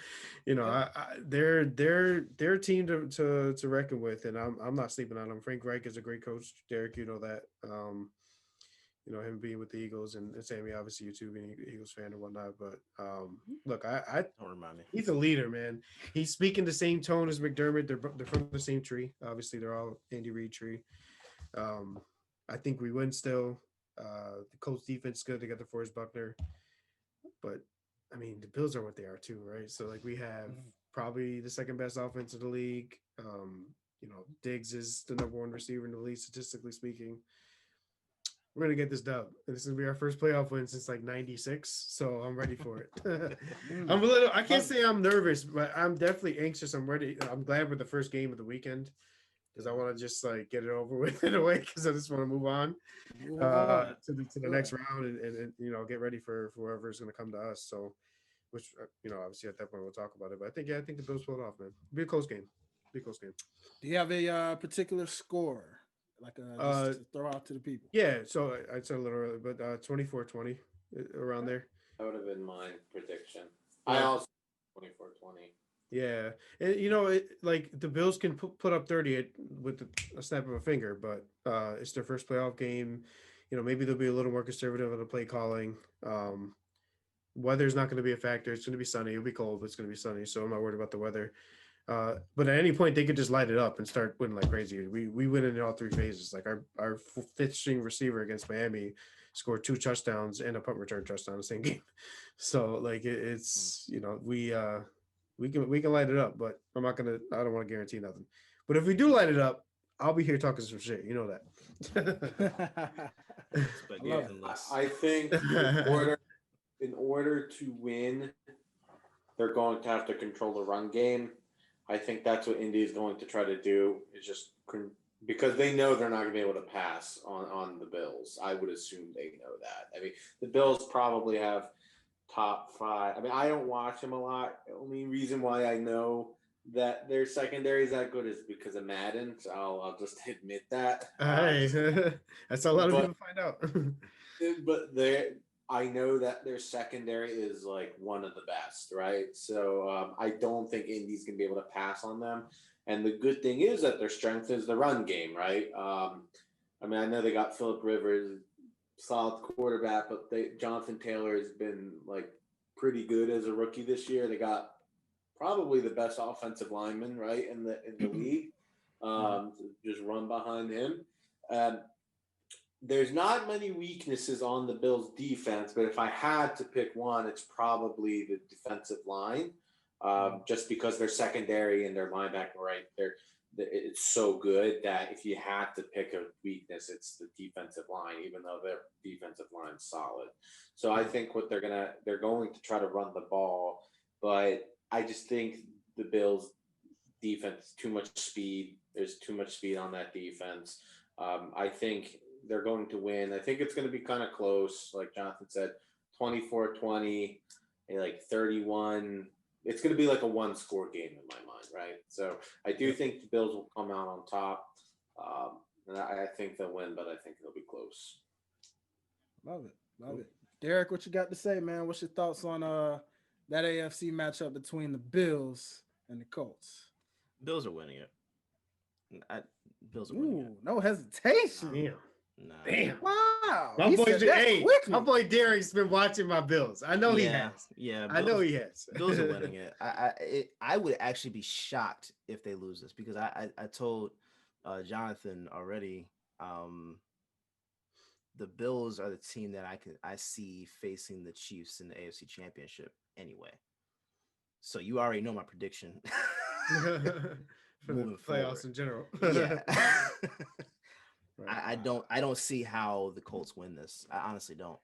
they're a team to reckon with, and I'm not sleeping on them. Frank Reich is a great coach. Derek, you know that. Him being with the Eagles, and Sammy, obviously you too being an Eagles fan and whatnot. But look, I don't remind me. He's a leader, man. He's speaking the same tone as McDermott. They're from the same tree. Obviously, they're all Andy Reid tree. I think we win still. The Colts defense is good. They got the Forrest Buckner, but I mean the Bills are what they are too, right? So like we have probably the second best offense in the league. Diggs is the number one receiver in the league statistically speaking. We're gonna get this dub, and this is gonna be our first playoff win since like '96. So I'm ready for it. I can't say I'm nervous, but I'm definitely anxious. I'm ready. I'm glad we're the first game of the weekend because I want to just like get it over with in a way because I just want to move on to the next round and get ready for whoever is going to come to us. So, which obviously at that point we'll talk about it. But I think the Bills pull it off, man. It'll be a close game. Do you have a particular score, like just to throw out to the people? Yeah, so I said a little earlier, but 24-20 around there. That would have been my prediction. I also 24-20. Yeah, and like the Bills can put up 30 with a snap of a finger, but it's their first playoff game. Maybe they'll be a little more conservative on the play calling. Weather's not going to be a factor. It's going to be sunny. It'll be cold, but it's going to be sunny, so I'm not worried about the weather. But at any point, they could just light it up and start winning like crazy. We win in all three phases. Like our fifth string receiver against Miami scored 2 touchdowns and a punt return touchdown in the same game. So like it's we can light it up, but I don't want to guarantee nothing. But if we do light it up, I'll be here talking some shit. You know that. I think in order to win, they're going to have to control the run game. I think that's what Indy is going to try to do, is just because they know they're not going to be able to pass on the Bills. I would assume they know that. I mean, the Bills probably have top 5. I mean, I don't watch them a lot. The only reason why I know that their secondary is that good is because of Madden. So I'll just admit that. That's a lot of people find out. But I know that their secondary is like one of the best, right? So I don't think Indy's going to be able to pass on them. And the good thing is that their strength is the run game, right? I mean, I know they got Phillip Rivers, solid quarterback, but Jonathan Taylor has been like pretty good as a rookie this year. They got probably the best offensive lineman, right, in the league. Just run behind him. There's not many weaknesses on the Bills' defense, but if I had to pick one, it's probably the defensive line, just because their secondary and their linebacker, right, it's so good that if you had to pick a weakness, it's the defensive line, even though their defensive line's solid. So I think they're going to try to run the ball, but I just think the Bills' defense, too much speed. There's too much speed on that defense. I think they're going to win. I think it's going to be kind of close, like Jonathan said, 24-20, like 31. It's going to be like a one-score game in my mind, right? So I do think the Bills will come out on top. And I think they'll win, but I think it'll be close. Love it. Derek, what you got to say, man? What's your thoughts on that AFC matchup between the Bills and the Colts? Bills are winning it. Bills are winning it. No hesitation. Damn. Wow. My boy Derek's been watching my Bills. I know he has. Yeah. I know he has. Bills are winning it. I would actually be shocked if they lose this because I told Jonathan already. The Bills are the team that I see facing the Chiefs in the AFC Championship anyway. So you already know my prediction. For the playoffs in general. Yeah. I don't see how the Colts win this. I honestly don't.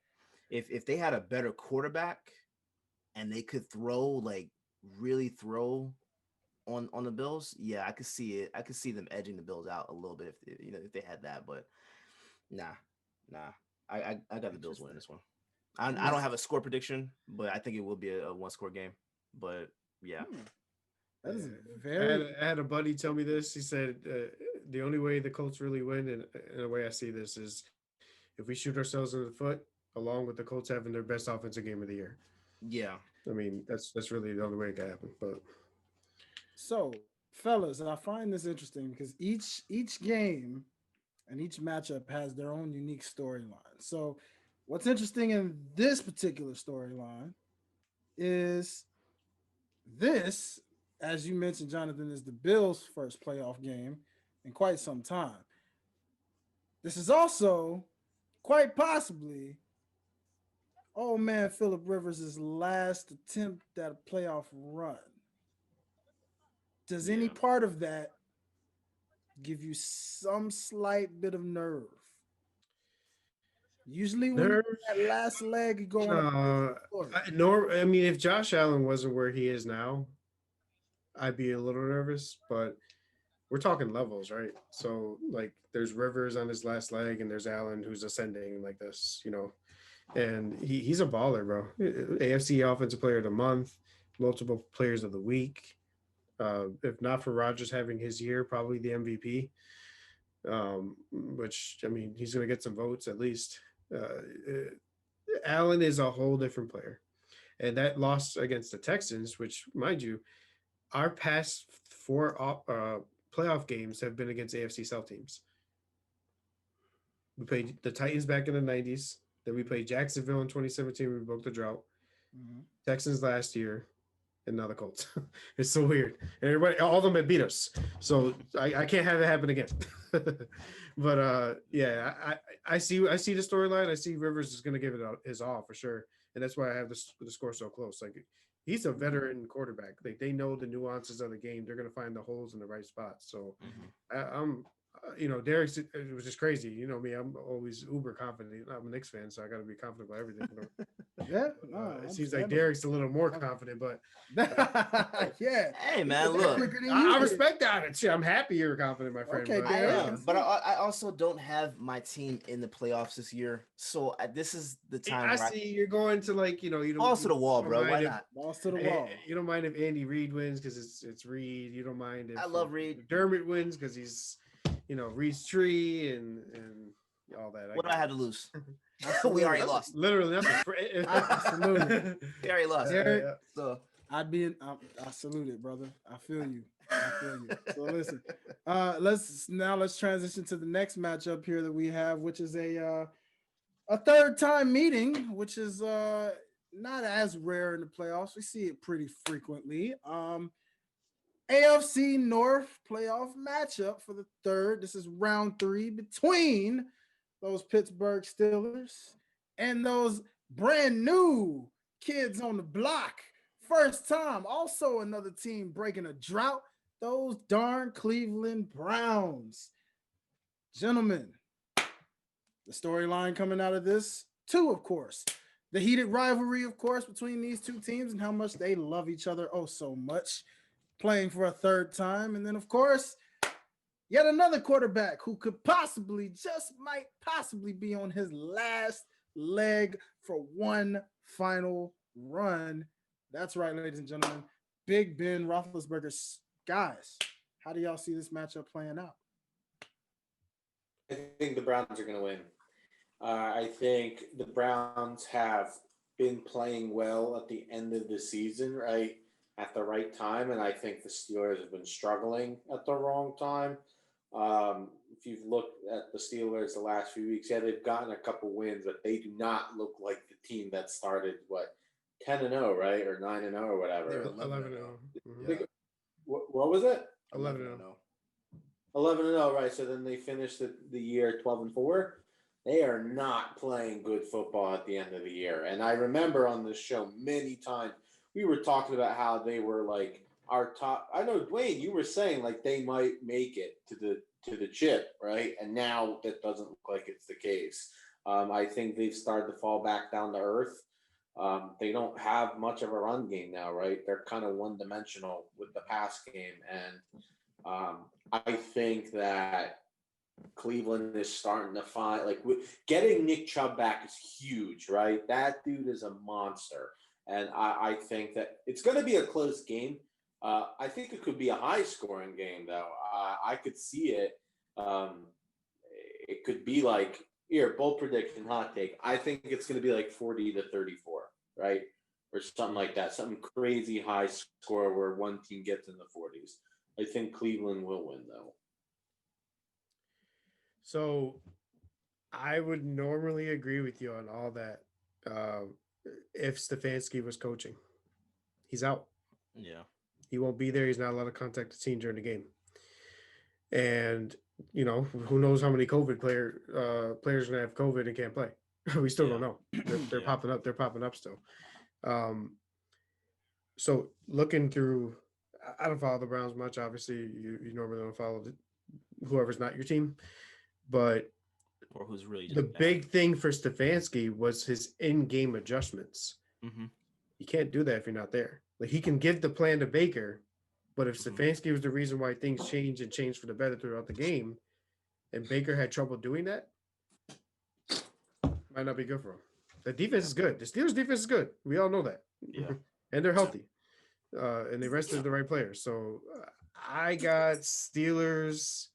If they had a better quarterback and they could throw like really throw on the Bills, yeah, I could see it. I could see them edging the Bills out a little bit if they had that, but nah. I got the Bills winning this one. I don't have a score prediction, but I think it will be a one-score game. But yeah. That is I had a buddy tell me this. He said the only way the Colts really win, and the way I see this, is if we shoot ourselves in the foot, along with the Colts having their best offensive game of the year. Yeah. I mean, that's really the only way it can happen. But so, fellas, I find this interesting because each game and each matchup has their own unique storyline. So, what's interesting in this particular storyline is this, as you mentioned, Jonathan, is the Bills' first playoff game in quite some time. This is also quite possibly old man Philip Rivers' last attempt at a playoff run. Does any part of that give you some slight bit of nerve? Usually when that last leg, you go on. I mean, if Josh Allen wasn't where he is now, I'd be a little nervous, but we're talking levels, right? So like there's Rivers on his last leg and there's Allen who's ascending like this, and he's a baller, bro. AFC Offensive Player of the Month, multiple Players of the Week. If not for Rodgers having his year, probably the MVP. Which, I mean, he's going to get some votes at least. Allen is a whole different player. And that loss against the Texans, which, mind you, our past 4 playoff games have been against AFC South teams. We played the Titans back in the 90s. Then we played Jacksonville in 2017. We broke the drought. Mm-hmm. Texans last year. And now the Colts. It's so weird. And everybody, all of them had beat us. So I can't have it happen again. But yeah, I see the storyline. I see Rivers is going to give it his all for sure. And that's why I have the score so close. Like, he's a veteran quarterback. Like, they know the nuances of the game. They're going to find the holes in the right spots. So I'm Derek, it was just crazy. You know me, I'm always uber confident. I'm a Knicks fan, so I got to be confident about everything. Yeah, it seems like Derek's a little more confident, but yeah. Hey man, look, I respect that. I'm happy you're confident, my friend. Okay, but, I am, but I also don't have my team in the playoffs this year, so this is the time. I see you're going to you don't balls to the wall, bro. Why not? Balls to the wall. You don't mind if Andy Reid wins because it's Reid. You don't mind if I love Reid. Dermot wins because he's Reed's tree and all that. What do I have to lose? We already lost. Literally nothing. Absolutely. We already lost. Yeah. So I salute it, brother. I feel you. So listen, let's transition to the next matchup here that we have, which is a third time meeting, which is not as rare in the playoffs. We see it pretty frequently. AFC North playoff matchup for the third. This is round 3 between those Pittsburgh Steelers and those brand new kids on the block. First time, also another team breaking a drought. Those darn Cleveland Browns. Gentlemen, the storyline coming out of this, too, of course. The heated rivalry, of course, between these two teams and how much they love each other oh so much. Playing for a third time. And then, of course, yet another quarterback who could might possibly be on his last leg for one final run. That's right, ladies and gentlemen. Big Ben Roethlisberger. Guys, how do y'all see this matchup playing out? I think the Browns are going to win. I think the Browns have been playing well at the end of the season, right? At the right time, and I think the Steelers have been struggling at the wrong time. If you've looked at the Steelers the last few weeks, yeah, they've gotten a couple wins, but they do not look like the team that started 10-0, right, or 9-0 or whatever. 11-0. What was it? 11-0. 11-0, right? So then they finished the year 12-4. They are not playing good football at the end of the year, and I remember on this show many times. We were talking about how they were like our top. I know, Dwayne, you were saying like they might make it to the chip, right? And now that doesn't look like it's the case. I think they've started to fall back down to earth. They don't have much of a run game now, right? They're kind of one dimensional with the pass game, and I think that Cleveland is starting to find getting Nick Chubb back is huge, right? That dude is a monster, and I think that it's going to be a close game. I think it could be a high scoring game, though. I could see it. Um, it could be like here, bold prediction, hot take. I think it's going to be like 40-34, right? Or something like that. Something crazy high score where one team gets in the 40s. I think Cleveland will win, though. So I would normally agree with you on all that. Uh, if Stefanski was coaching, he's out. Yeah. He won't be there. He's not allowed to contact the team during the game. And who knows how many players are gonna have COVID and can't play. We still don't know. They're popping up. They're popping up still. So looking through, I don't follow the Browns much. Obviously, you normally don't follow whoever's not your team, but or who's really the big thing for Stefanski was his in-game adjustments. Mm-hmm. You can't do that if you're not there. Like, he can give the plan to Baker, but if Stefanski was the reason why things changed for the better throughout the game, and Baker had trouble doing that, might not be good for him. The defense is good. The Steelers' defense is good. We all know that. Yeah. And they're healthy. And they rested the right players. So I got Steelers.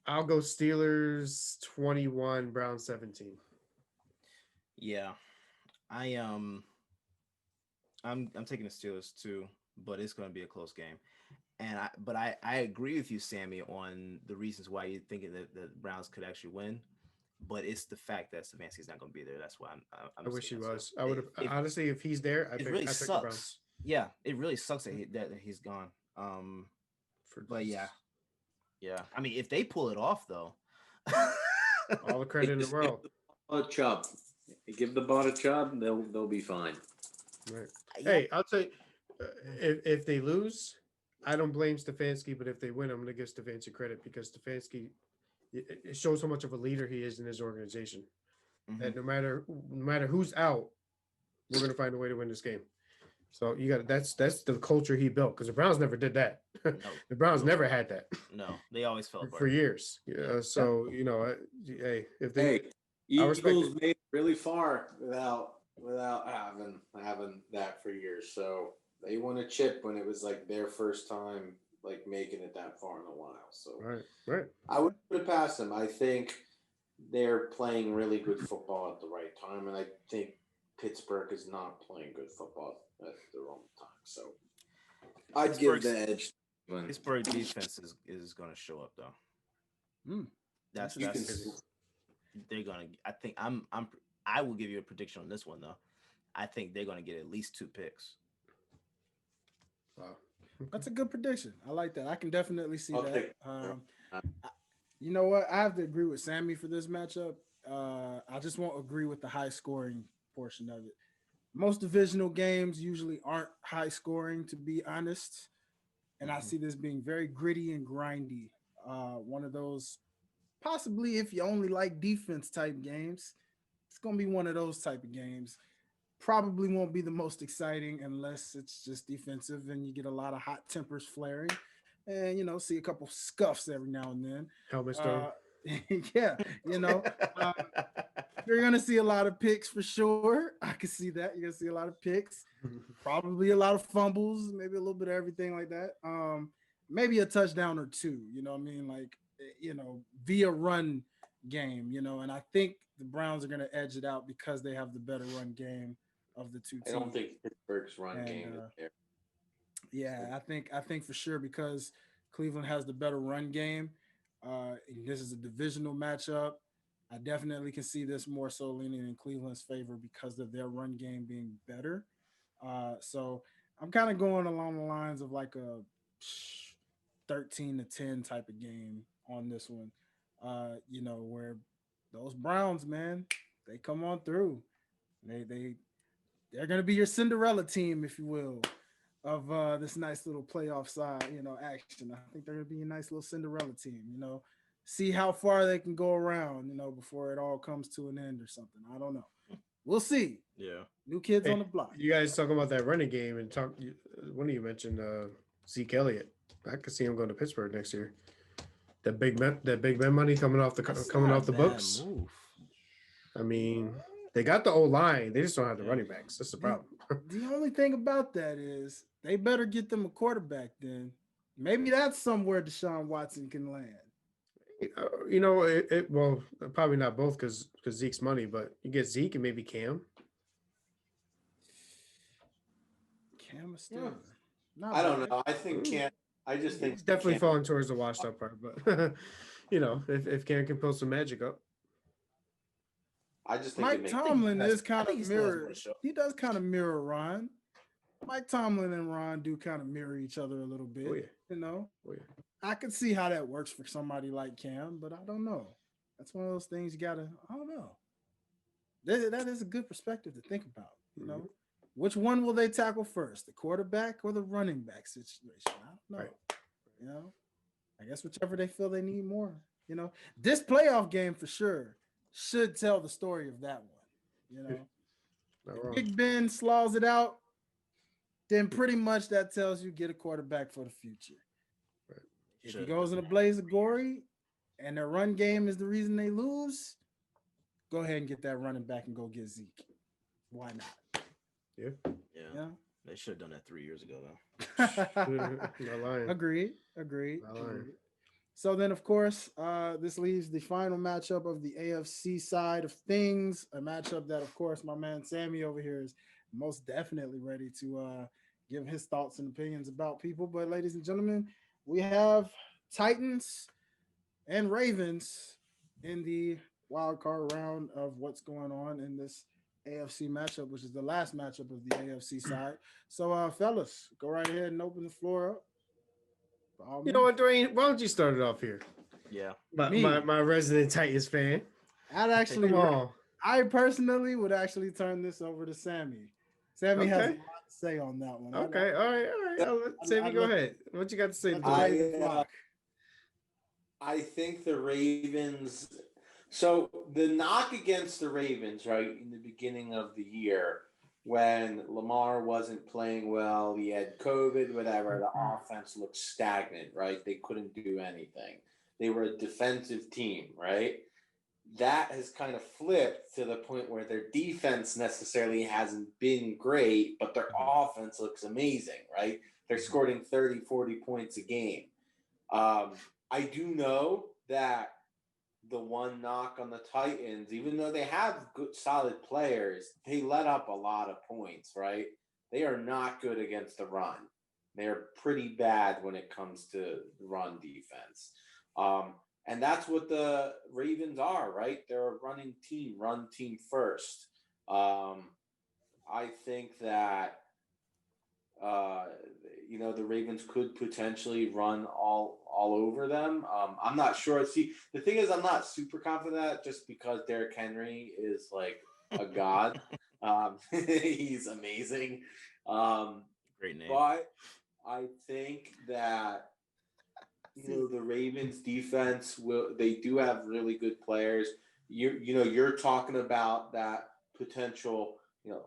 I'll go Steelers 21, Browns 17. Yeah. I'm taking the Steelers too, but it's going to be a close game. And I agree with you, Sammy, on the reasons why you're thinking that the Browns could actually win. But it's the fact that Stefanski's not going to be there. That's why I wish he was. I would have honestly, if he's there, I pick the Browns. Yeah, it really sucks that he's gone. But yeah. I mean, if they pull it off, though, all the credit in the world. Chubb, give the ball to Chubb, they'll be fine. Right. Hey, I'll tell you, if they lose, I don't blame Stefanski, but if they win, I'm going to give Stefanski credit because Stefanski, it shows how much of a leader he is in his organization. Mm-hmm. And no matter who's out, we're going to find a way to win this game. So that's the culture he built because the Browns never did that. No. The Browns never had that. No, they always fell apart for years. Yeah. So hey, if they Eagles made it really far without having that for years. So they won a chip when it was like their first time like making it that far in a while. So right. I would put it past them. I think they're playing really good football at the right time, and I think Pittsburgh is not playing good football at the wrong time. So I'd give the edge. Pittsburgh defense is going to show up though. That's they're going to. I think I will give you a prediction on this one though. I think they're going to get at least 2 picks. Wow, that's a good prediction. I like that. I can definitely see that. You know what? I have to agree with Sammy for this matchup. I just won't agree with the high scoring portion of it. Most divisional games usually aren't high scoring, to be honest. And I see this being very gritty and grindy. One of those, possibly if you only like defense type games, it's going to be one of those type of games. Probably won't be the most exciting unless it's just defensive and you get a lot of hot tempers flaring and, see a couple scuffs every now and then. Helmet stone. Yeah, you're going to see a lot of picks for sure. I can see that. You're going to see a lot of picks, probably a lot of fumbles, maybe a little bit of everything like that. Maybe a touchdown or 2, you know what I mean? Like, via run game, and I think the Browns are going to edge it out because they have the better run game of the 2 teams. I don't think Pittsburgh's run game is there. Yeah, I think for sure because Cleveland has the better run game. This is a divisional matchup. I definitely can see this more so leaning in Cleveland's favor because of their run game being better. So I'm kind of going along the lines of like a 13-10 type of game on this one. Where those Browns, man, they come on through. They're gonna be your Cinderella team, if you will, of this nice little playoff side, action. I think they're gonna be a nice little Cinderella team, see how far they can go around, before it all comes to an end or something. I don't know. We'll see. Yeah. New kids on the block. You guys talking about that running game and one of you mentioned Zeke Elliott. I could see him going to Pittsburgh next year. That Big Ben money coming off the books. Move. I mean, they got the old line. They just don't have the running backs. That's the problem. The only thing about that is they better get them a quarterback then. Maybe that's somewhere Deshaun Watson can land. Well, probably not both because Zeke's money, but you get Zeke and maybe Cam. Cam is still. I don't know. I think Cam. I just think he's definitely falling towards the washed up part, but if Cam can pull some magic up. I just think Mike Tomlin is kind of mirror. He does kind of mirror Ron. Mike Tomlin and Ron do kind of mirror each other a little bit. Oh, yeah. Oh, yeah. I could see how that works for somebody like Cam, but I don't know. That's one of those things you gotta. I don't know. That is a good perspective to think about. Which one will they tackle first, the quarterback or the running back situation? I don't know. Right. I guess whichever they feel they need more. This playoff game for sure should tell the story of that one. If Big Ben slaws it out, then pretty much that tells you get a quarterback for the future. Right. If he goes in a blaze of glory and their run game is the reason they lose, go ahead and get that running back and go get Zeke. Why not? Yeah. They should have done that 3 years ago, though. Not lying. Agreed. Not lying. So then, of course, this leaves the final matchup of the AFC side of things, a matchup that, of course, my man Sammy over here is most definitely ready to give his thoughts and opinions about people. But ladies and gentlemen, we have Titans and Ravens in the wild card round of what's going on in this AFC matchup, which is the last matchup of the AFC side. So, fellas, go right ahead and open the floor up. You know what, Dwayne? Why don't you start it off here? Yeah. My resident Titans fan. I personally would actually turn this over to Sammy. Sammy has a lot to say on that one. Okay, all right. Sammy, go ahead. What you got to say? I think the Ravens. So the knock against the Ravens, right, in the beginning of the year, when Lamar wasn't playing well, he had COVID, whatever, the offense looked stagnant, right? They couldn't do anything. They were a defensive team, right? That has kind of flipped to the point where their defense necessarily hasn't been great, but their offense looks amazing, right? They're scoring 30, 40 points a game. I do know that the one knock on the Titans, even though they have good, solid players, they let up a lot of points, right? They are not good against the run. They're pretty bad when it comes to run defense. And that's what the Ravens are, right? They're a run team first. I think that, the Ravens could potentially run all over them. I'm not sure. See, the thing is, I'm not super confident just because Derrick Henry is like a god. He's amazing. Great name. But I think that the Ravens defense they do have really good players. You're talking about that potential,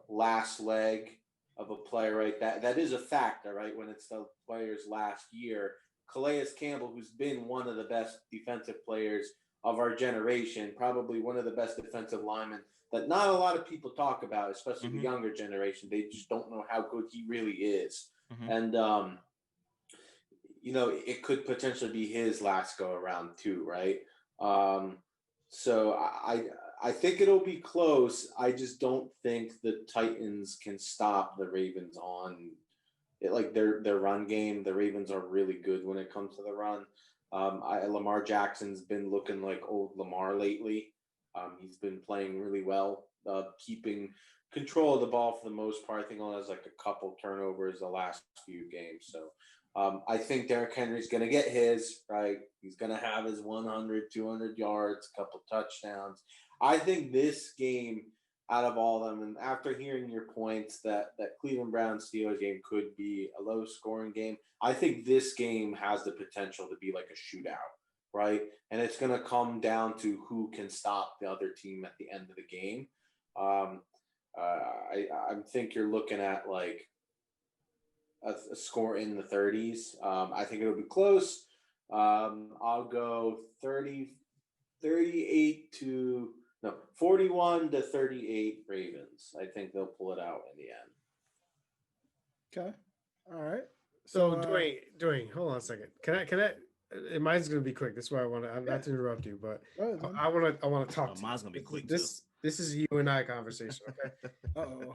last leg of a player, right? That is a factor, right? When it's the player's last year. Calais Campbell, who's been one of the best defensive players of our generation, probably one of the best defensive linemen that not a lot of people talk about, especially the younger generation. They just don't know how good he really is. And, it could potentially be his last go around too, right? So I think it'll be close. I just don't think the Titans can stop the Ravens on it, like their run game. The Ravens are really good when it comes to the run. Lamar Jackson's been looking like old Lamar lately. He's been playing really well, keeping control of the ball for the most part. I think only has like a couple turnovers the last few games. So I think Derrick Henry's going to get his, right? He's going to have his 100, 200 yards, a couple touchdowns. I think this game, out of all of them, and after hearing your points that Cleveland Browns Steelers game could be a low scoring game, I think this game has the potential to be like a shootout, right? And it's going to come down to who can stop the other team at the end of the game. I think you're looking at like a score in the 30s. I think it'll be close. I'll go 38 to no 41 to 38 Ravens. I think they'll pull it out in Okay. the end. All right. So Dwayne, hold on a second. Can I? Mine's gonna be quick. That's why I want to. I'm not to interrupt you, but I want to talk to you. Mine's gonna be quick too. This is you and I conversation. Okay. Uh-oh.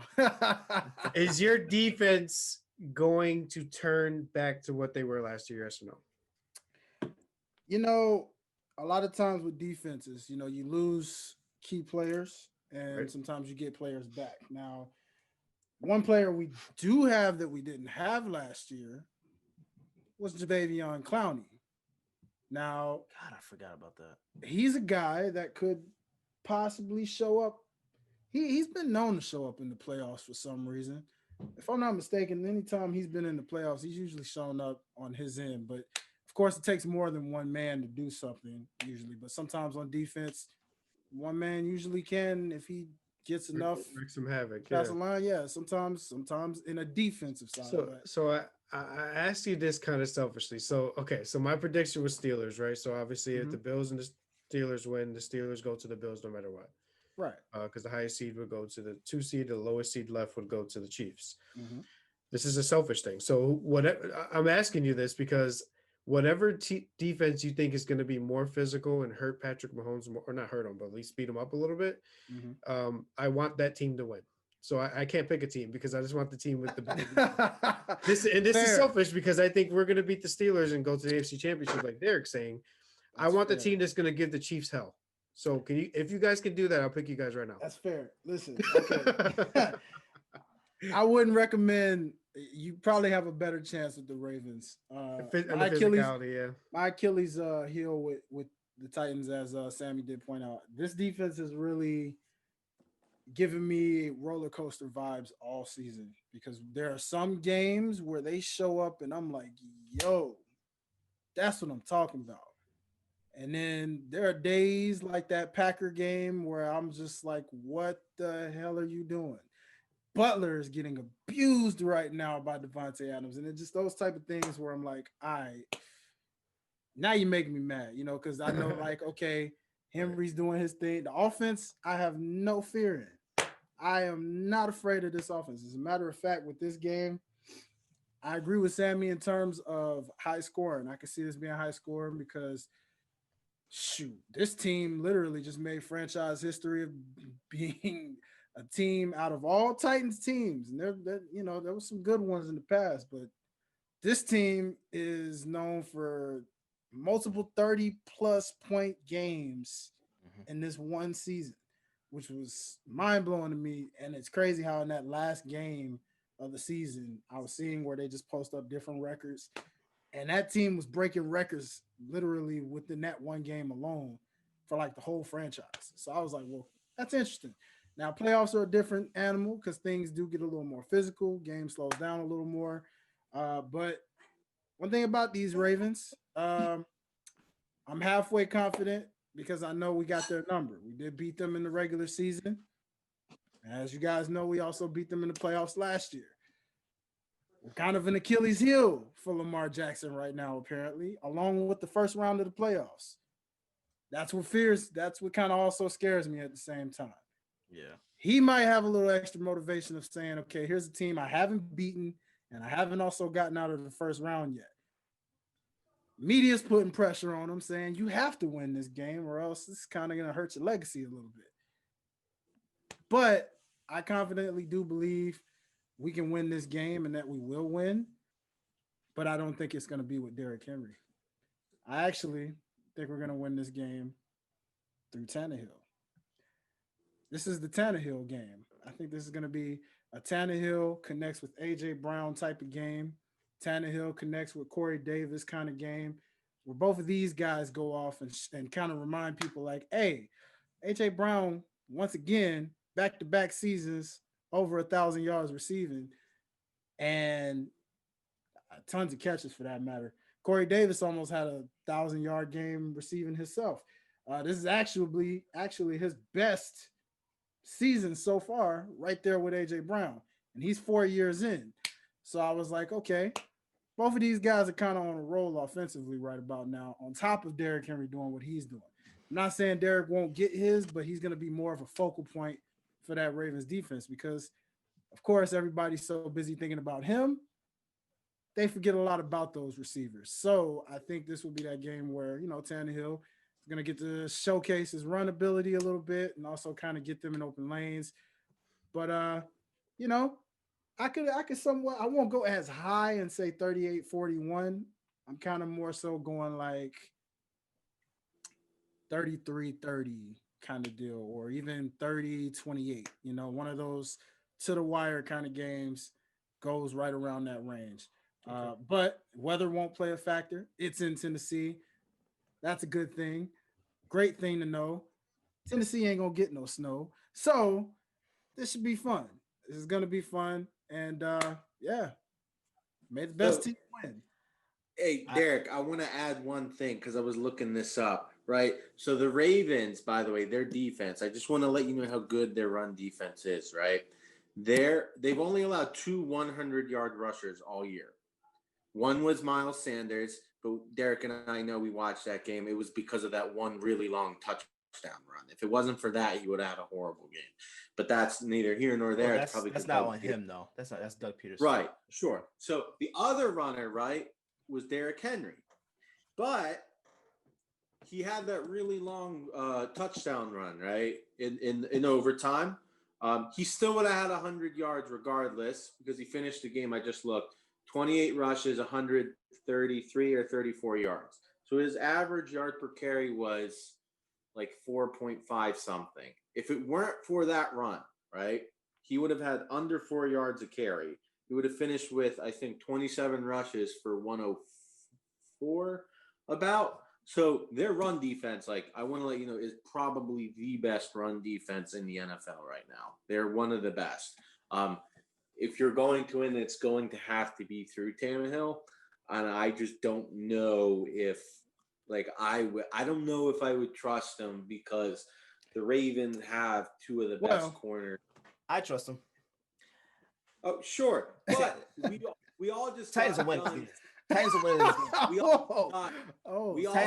Is your defense going to turn back to what they were last year? Yes or no? You know, a lot of times with defenses, you know, you lose key players and Right. sometimes you get players back. Now, one player we do have that we didn't have last year was Jadeveon Clowney. Now, God, I forgot about that. he's a guy that could possibly show up. He's been known to show up in the playoffs for some reason. If I'm not mistaken, anytime he's been in the playoffs, he's usually shown up on his end. But of course, it takes more than one man to do something usually. But sometimes on defense, one man usually can if he gets enough Wreak some havoc. past the line. Yeah, sometimes in a defensive side. So I asked you this kind of selfishly. So okay, so my prediction was Steelers, right? So obviously, if the Bills and the Steelers win, the Steelers go to the Bills no matter what. Right. Because the highest seed would go to the 2 seed, the lowest seed left would go to the Chiefs. Mm-hmm. This is a selfish thing. So whatever, I'm asking you this because whatever defense you think is going to be more physical and hurt Patrick Mahomes, or not hurt him, but at least speed him up a little bit, I want that team to win. So I can't pick a team because I just want the team with the this is selfish because I think we're going to beat the Steelers and go to the AFC Championship, like Derek's saying. I want the team that's going to give the Chiefs hell. So can you, if you guys can do that, I'll pick you guys right now. That's fair. Listen, okay. I wouldn't recommend. You probably have a better chance with the Ravens. My Achilles heel with the Titans, as Sammy did point out. This defense is really giving me roller coaster vibes all season because there are some games where they show up and I'm like, yo, that's what I'm talking about. And then there are days like that Packer game where I'm just like, what the hell are you doing? Butler is getting abused right now by Devontae Adams. And it's just those type of things where I'm like, now you're making me mad, you know, because I know like, okay, Henry's doing his thing. The offense, I have no fear in. I am not afraid of this offense. As a matter of fact, with this game, I agree with Sammy in terms of high scoring. I can see this being high scoring because shoot, this team literally just made franchise history of being a team out of all Titans teams. And there was some good ones in the past, but this team is known for multiple 30-plus point games in this one season, which was mind-blowing to me. And it's crazy how in that last game of the season, I was seeing where they just post up different records. And that team was breaking records literally within that one game alone for like the whole franchise. So I was like, well, that's interesting. Now, playoffs are a different animal because things do get a little more physical. Game slows down a little more. But one thing about these Ravens, I'm halfway confident because I know we got their number. We did beat them in the regular season. As you guys know, we also beat them in the playoffs last year. We're kind of an Achilles heel for Lamar Jackson right now, apparently, along with the first round of the playoffs. That's what kind of also scares me at the same time. Yeah. He might have a little extra motivation of saying, okay, here's a team I haven't beaten, and I haven't also gotten out of the first round yet. Media's putting pressure on him, saying you have to win this game or else it's kind of going to hurt your legacy a little bit. But I confidently do believe we can win this game and that we will win, but I don't think it's going to be with Derrick Henry. I actually think we're going to win this game through Tannehill. This is the Tannehill game. I think this is going to be a Tannehill connects with A.J. Brown type of game. Tannehill connects with Corey Davis kind of game where both of these guys go off and kind of remind people like, hey, A.J. Brown, once again, back-to-back seasons, over 1,000 yards receiving and tons of catches for that matter. Corey Davis almost had a 1,000-yard game receiving himself. This is actually his best seasons so far, right there with AJ Brown, and he's 4 years in. So I was like, okay, both of these guys are kind of on a roll offensively right about now, on top of Derrick Henry doing what he's doing. I'm not saying Derrick won't get his, but he's going to be more of a focal point for that Ravens defense because, of course, everybody's so busy thinking about him, they forget a lot about those receivers. So I think this will be that game where, Tannehill is going to get to showcase his run ability a little bit and also kind of get them in open lanes. But, you know, I could somewhat, I won't go as high and say 38-41. I'm kind of more so going like 33-30 kind of deal, or even 30-28. One of those to the wire kind of games goes right around that range. Okay. But weather won't play a factor. It's in Tennessee. That's a good thing. Great thing to know. Tennessee ain't going to get no snow. So this should be fun. This is going to be fun. And yeah, may the best team win. Hey, Derek, I want to add one thing because I was looking this up, right? So the Ravens, by the way, their defense, I just want to let you know how good their run defense is, right? They've only allowed 2 100-yard rushers all year. One was Miles Sanders, but Derek and I know we watched that game. It was because of that one really long touchdown run. If it wasn't for that, he would have had a horrible game. But that's neither here nor there. Well, that's not on him, though. That's Doug Peterson. Right, sure. So the other runner, right, was Derrick Henry. But he had that really long touchdown run, right, in overtime. He still would have had 100 yards regardless because he finished the game, I just looked, 28 rushes, 133 or 34 yards. So his average yard per carry was like 4.5 something. If it weren't for that run, right, he would have had under 4 yards a carry. He would have finished with, I think, 27 rushes for 104 about. So their run defense, like I want to let you know, is probably the best run defense in the NFL right now. They're one of the best. If you're going to win, it's going to have to be through Tannehill. And I just don't know if, like, I don't know if I would trust them because the Ravens have 2 of the best corners. I trust them. Oh, sure. But we all just Titans will win. Titans will win this game. We all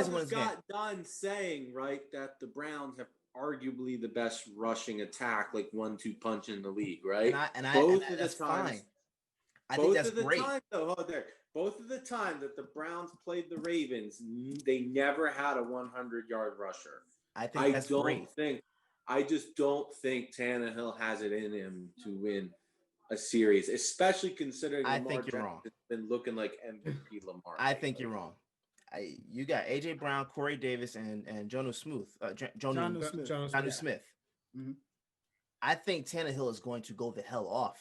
just got done saying, right, that the Browns have arguably the best rushing attack, like 1-2 punch in the league, right? That's fine. I think that's great. Both of the time that the Browns played the Ravens, they never had a 100-yard rusher. I think that's great. I just don't think Tannehill has it in him to win a series, especially considering Lamar Jackson's been looking like MVP Lamar. I think you're wrong. You got AJ Brown, Corey Davis, and Jonnu Smith. Jonnu Smith. Mm-hmm. I think Tannehill is going to go the hell off.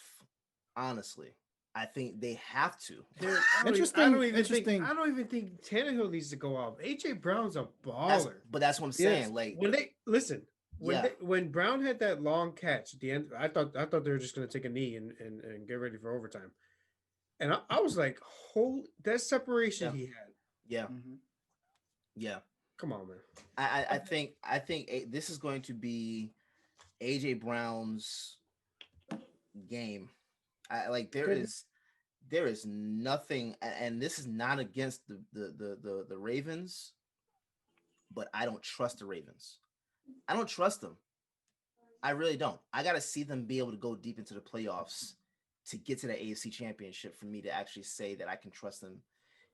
Honestly, I think they have to. I don't even think Tannehill needs to go off. AJ Brown's a baller. But that's what I'm saying. Yes. Like when Brown had that long catch at the end, I thought they were just going to take a knee and get ready for overtime. And I was like, holy, that separation he had. Yeah. Mm-hmm. Yeah. Come on, man. I think this is going to be AJ Brown's game. There is nothing, and this is not against the Ravens, but I don't trust the Ravens. I don't trust them. I really don't. I got to see them be able to go deep into the playoffs to get to the AFC Championship for me to actually say that I can trust them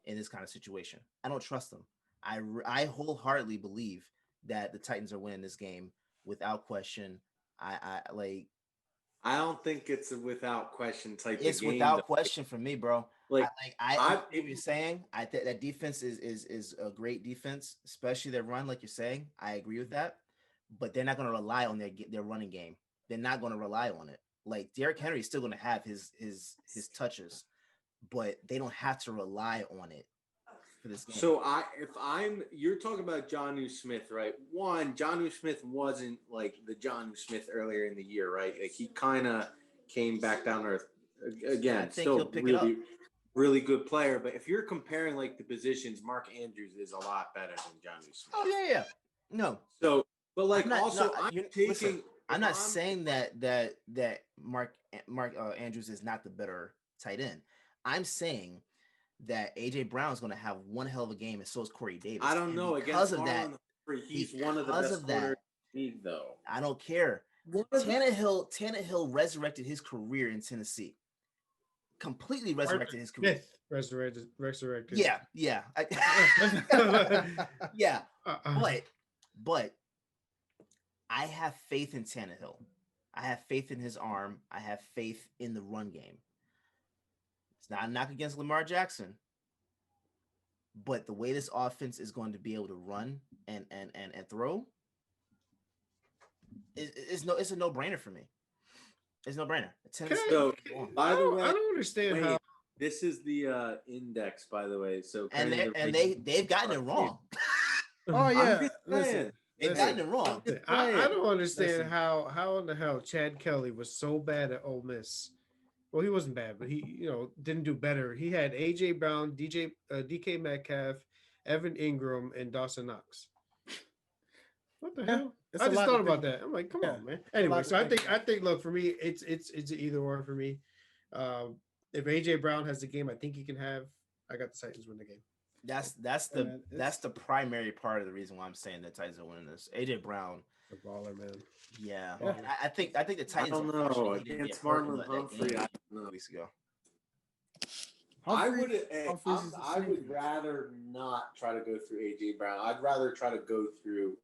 in this kind of situation. I don't trust them. I wholeheartedly believe that the Titans are winning this game without question. I don't think it's a without question type it's of game. It's without question for me, bro. Like I what you're saying. I think that defense is a great defense, especially their run, like you're saying. I agree with that. But they're not going to rely on their running game. They're not going to rely on it. Like Derrick Henry is still going to have his touches, but they don't have to rely on it for this game. So you're talking about Jonnu Smith, right? One, Jonnu Smith wasn't like the Jonnu Smith earlier in the year, right? Like he kind of came back down to earth again. Still really good player, but if you're comparing like the positions, Mark Andrews is a lot better than Jonnu Smith. Oh yeah. No. So. But like, I'm not saying that Mark Andrews is not the better tight end. I'm saying that AJ Brown is going to have one hell of a game, and so is Corey Davis. I don't know. Because against of that, he's one of the best corners in the league, though. I don't care. Tannehill resurrected his career in Tennessee. Completely resurrected his career. Resurrected. Yeah. Yeah. But I have faith in Tannehill. I have faith in his arm. I have faith in the run game. It's not a knock against Lamar Jackson, but the way this offense is going to be able to run and throw, it's a no-brainer for me. It's no brainer. By the way, I don't understand how this is the index, by the way. So they've gotten it wrong. Oh yeah, listen. They've gotten it wrong. I don't understand how in the hell Chad Kelly was so bad at Ole Miss. Well, he wasn't bad, but he didn't do better. He had AJ Brown, DK Metcalf, Evan Ingram, and Dawson Knox. What the hell? I just thought about that. I'm like, come on, man. Anyway, so I think look, for me, it's either or for me. If AJ Brown has the game I think he can have, I got the Titans win the game. That's the primary part of the reason why I'm saying the Titans are winning this. AJ Brown, the baller, man. Yeah. I think the Titans. I don't know. Against Marlon Humphrey, I don't know. Weeks ago. I would rather not try to go through AJ Brown. I'd rather try to go through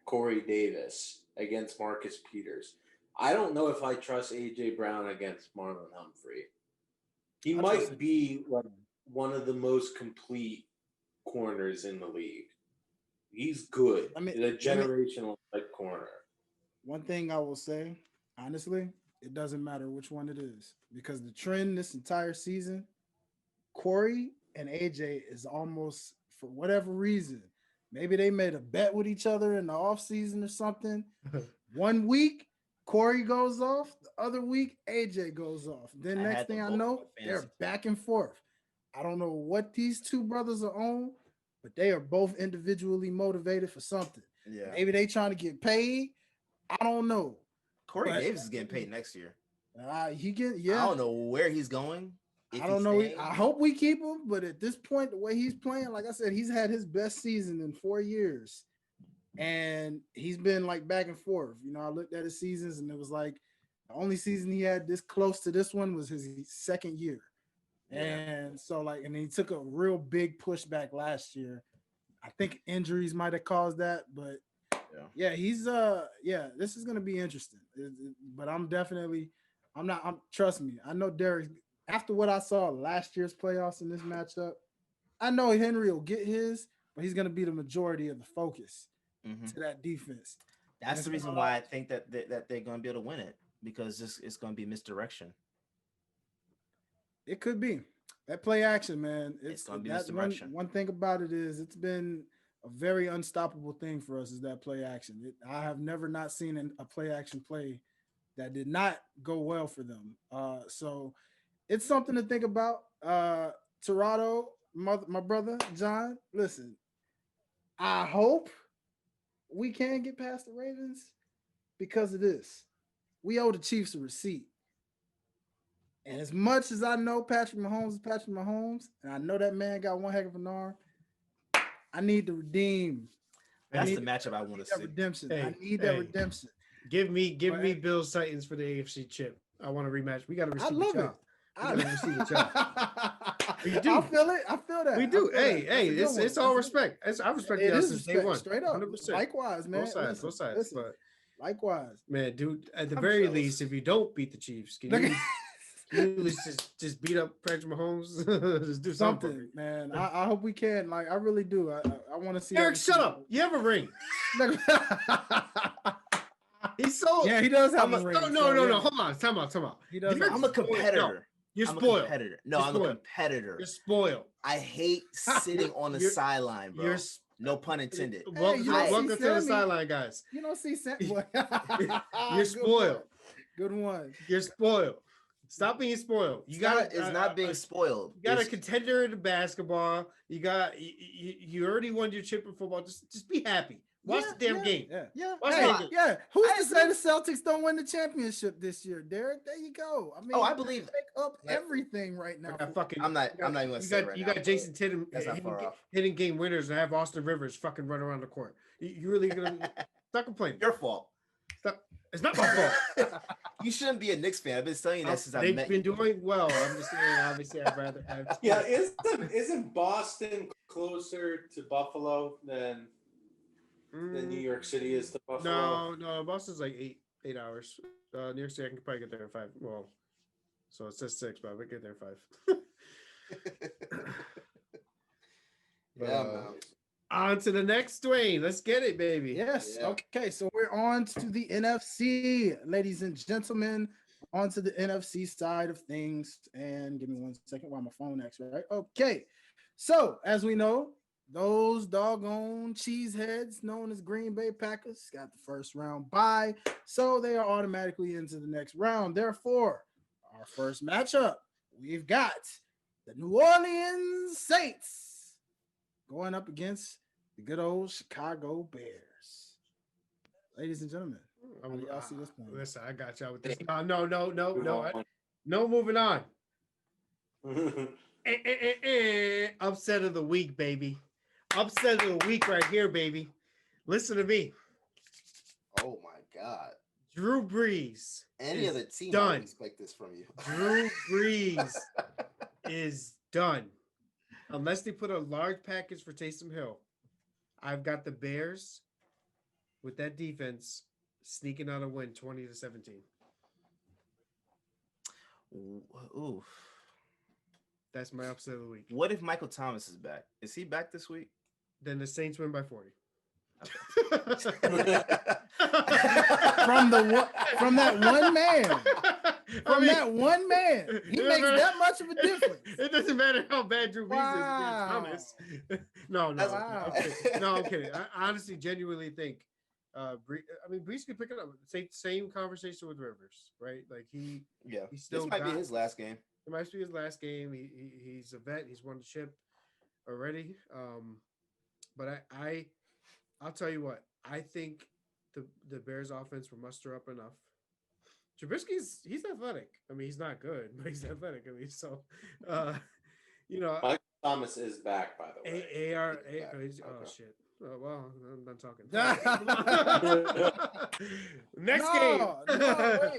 Corey Davis against Marcus Peters. I don't know if I trust AJ Brown against Marlon Humphrey. He might be like one of the most complete corners in the league. He's good. I mean, a generational corner. One thing I will say, honestly, it doesn't matter which one it is, because the trend this entire season, Corey and AJ is almost, for whatever reason, maybe they made a bet with each other in the offseason or something. 1 week, Corey goes off. The other week, AJ goes off. Then next thing I know, they're back and forth. I don't know what these two brothers are on, but they are both individually motivated for something. Yeah. Maybe they trying to get paid. I don't know. Corey Davis is getting paid next year. I don't know where he's going. I don't know. I hope we keep him, but at this point, the way he's playing, like I said, he's had his best season in 4 years. And he's been like back and forth. I looked at his seasons and it was like the only season he had this close to this one was his second year. Yeah. And so and he took a real big pushback last year. I think injuries might have caused that, but he's this is going to be interesting. But trust me, I know Derek, after what I saw last year's playoffs in this matchup, I know Henry will get his, but he's going to be the majority of the focus to that defense. That's the reason why I think that they're going to be able to win it, because it's going to be misdirection. It could be that play action, man. It's going to be misdirection. One thing about it is it's been a very unstoppable thing for us, is that play action. I have never not seen a play action play that did not go well for them. So it's something to think about. Toronto, my brother John, listen, I hope we can get past the Ravens because of this. We owe the Chiefs a receipt. And as much as I know Patrick Mahomes is Patrick Mahomes, and I know that man got one heck of an arm, I need to redeem. That's the matchup I want to see. Redemption. I need that redemption. Give me Bills Titans for the AFC chip. I want a rematch. We got to receive You do. I feel that. We do. Hey, it's all respect. I respect you since day one. Straight up. 100%. Likewise, man. Both sides. Listen, but likewise. Man, dude, at the very least, if you don't beat the Chiefs, can you just beat up Patrick Mahomes? Just do something, man. I hope we can. I really do. I want to see. Eric, shut up. You have a ring. He's so. Yeah, he does have a ring. No. Hold on. Time out. He does. I'm a competitor. You're spoiled. I'm a competitor. You're spoiled. I hate sitting on the sideline, bro. No pun intended. Welcome to the Sideline Guys. You don't see Sam. You're spoiled. Good one. You're spoiled. Stop being spoiled. It's not being spoiled. You got a contender in basketball. You already won your chip in football. Just be happy. Watch the damn game. Yeah. Watch Hey, the damn game. yeah. Who's to say the Celtics don't win the championship this year, Derek? There you go. I mean, I believe pick up everything right now. I'm not even gonna say right now. You got Jason Tatum hitting game winners and have Austin Rivers fucking run around the court. You really gonna stop complaining? Your fault. Stop. It's not my fault. You shouldn't be a Knicks fan. I've been telling you that since I met you. They've been doing well. I'm just saying, obviously, I'd rather have. Yeah, isn't Boston closer to Buffalo than New York City is to Buffalo? No, Boston's like 8 hours. New York City, I can probably get there in 5. Well, so it says 6, but I would get there in 5. Yeah, man. On to the next, Dwayne. Let's get it, baby. Yes. Yeah. Okay, so we're on to the NFC, ladies and gentlemen. On to the NFC side of things. And give me 1 second while my phone acts right. Okay. So, as we know, those doggone cheeseheads known as Green Bay Packers got the first round bye. So, they are automatically into the next round. Therefore, our first matchup, we've got the New Orleans Saints going up against the good old Chicago Bears. Ladies and gentlemen, how do y'all see this one? Listen, I got y'all with this. No, moving on. Upset of the week, baby. Upset of the week right here, baby. Listen to me. Oh, my God. Drew Brees. Any other team done. I would expect this from you. Drew Brees is done. Unless they put a large package for Taysom Hill, I've got the Bears with that defense sneaking out a win 20-17. Ooh. That's my upset of the week. What if Michael Thomas is back? Is he back this week? Then the Saints win by 40. From that one man. That one man. He makes that much of a difference. It doesn't matter how bad Drew Brees is against Thomas. No. I'm kidding. I honestly, genuinely think Brees could pick it up. Same conversation with Rivers, right? Like he still this might be his last game. It might be his last game. He's a vet. He's won the chip already. But I'll tell you what. I think the Bears offense will muster up enough. Trubisky's athletic. I mean, he's not good, but he's athletic. I mean, so Mike Thomas is back, by the way. Shit. Oh, well, I'm done talking. Next game.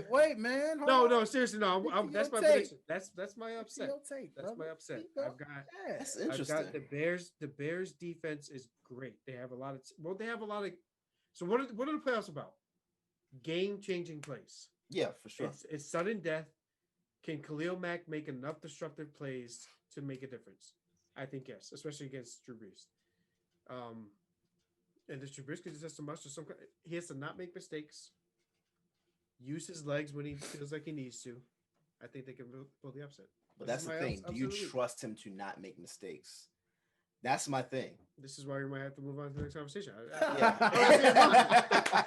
Wait, man. No, seriously, no. That's my prediction. That's my upset. That's my upset. That's interesting. I've got the Bears defense is great. They have a lot of. So what are the playoffs about? Game-changing plays. Yeah, for sure. It's sudden death. Can Khalil Mack make enough disruptive plays to make a difference? I think yes, especially against Drew Brees. And this Trubisky just has to muster some. He has to not make mistakes. Use his legs when he feels like he needs to. I think they can pull the upset. But that's the thing. Do you trust him to not make mistakes? That's my thing. This is why we might have to move on to the next conversation. Yeah.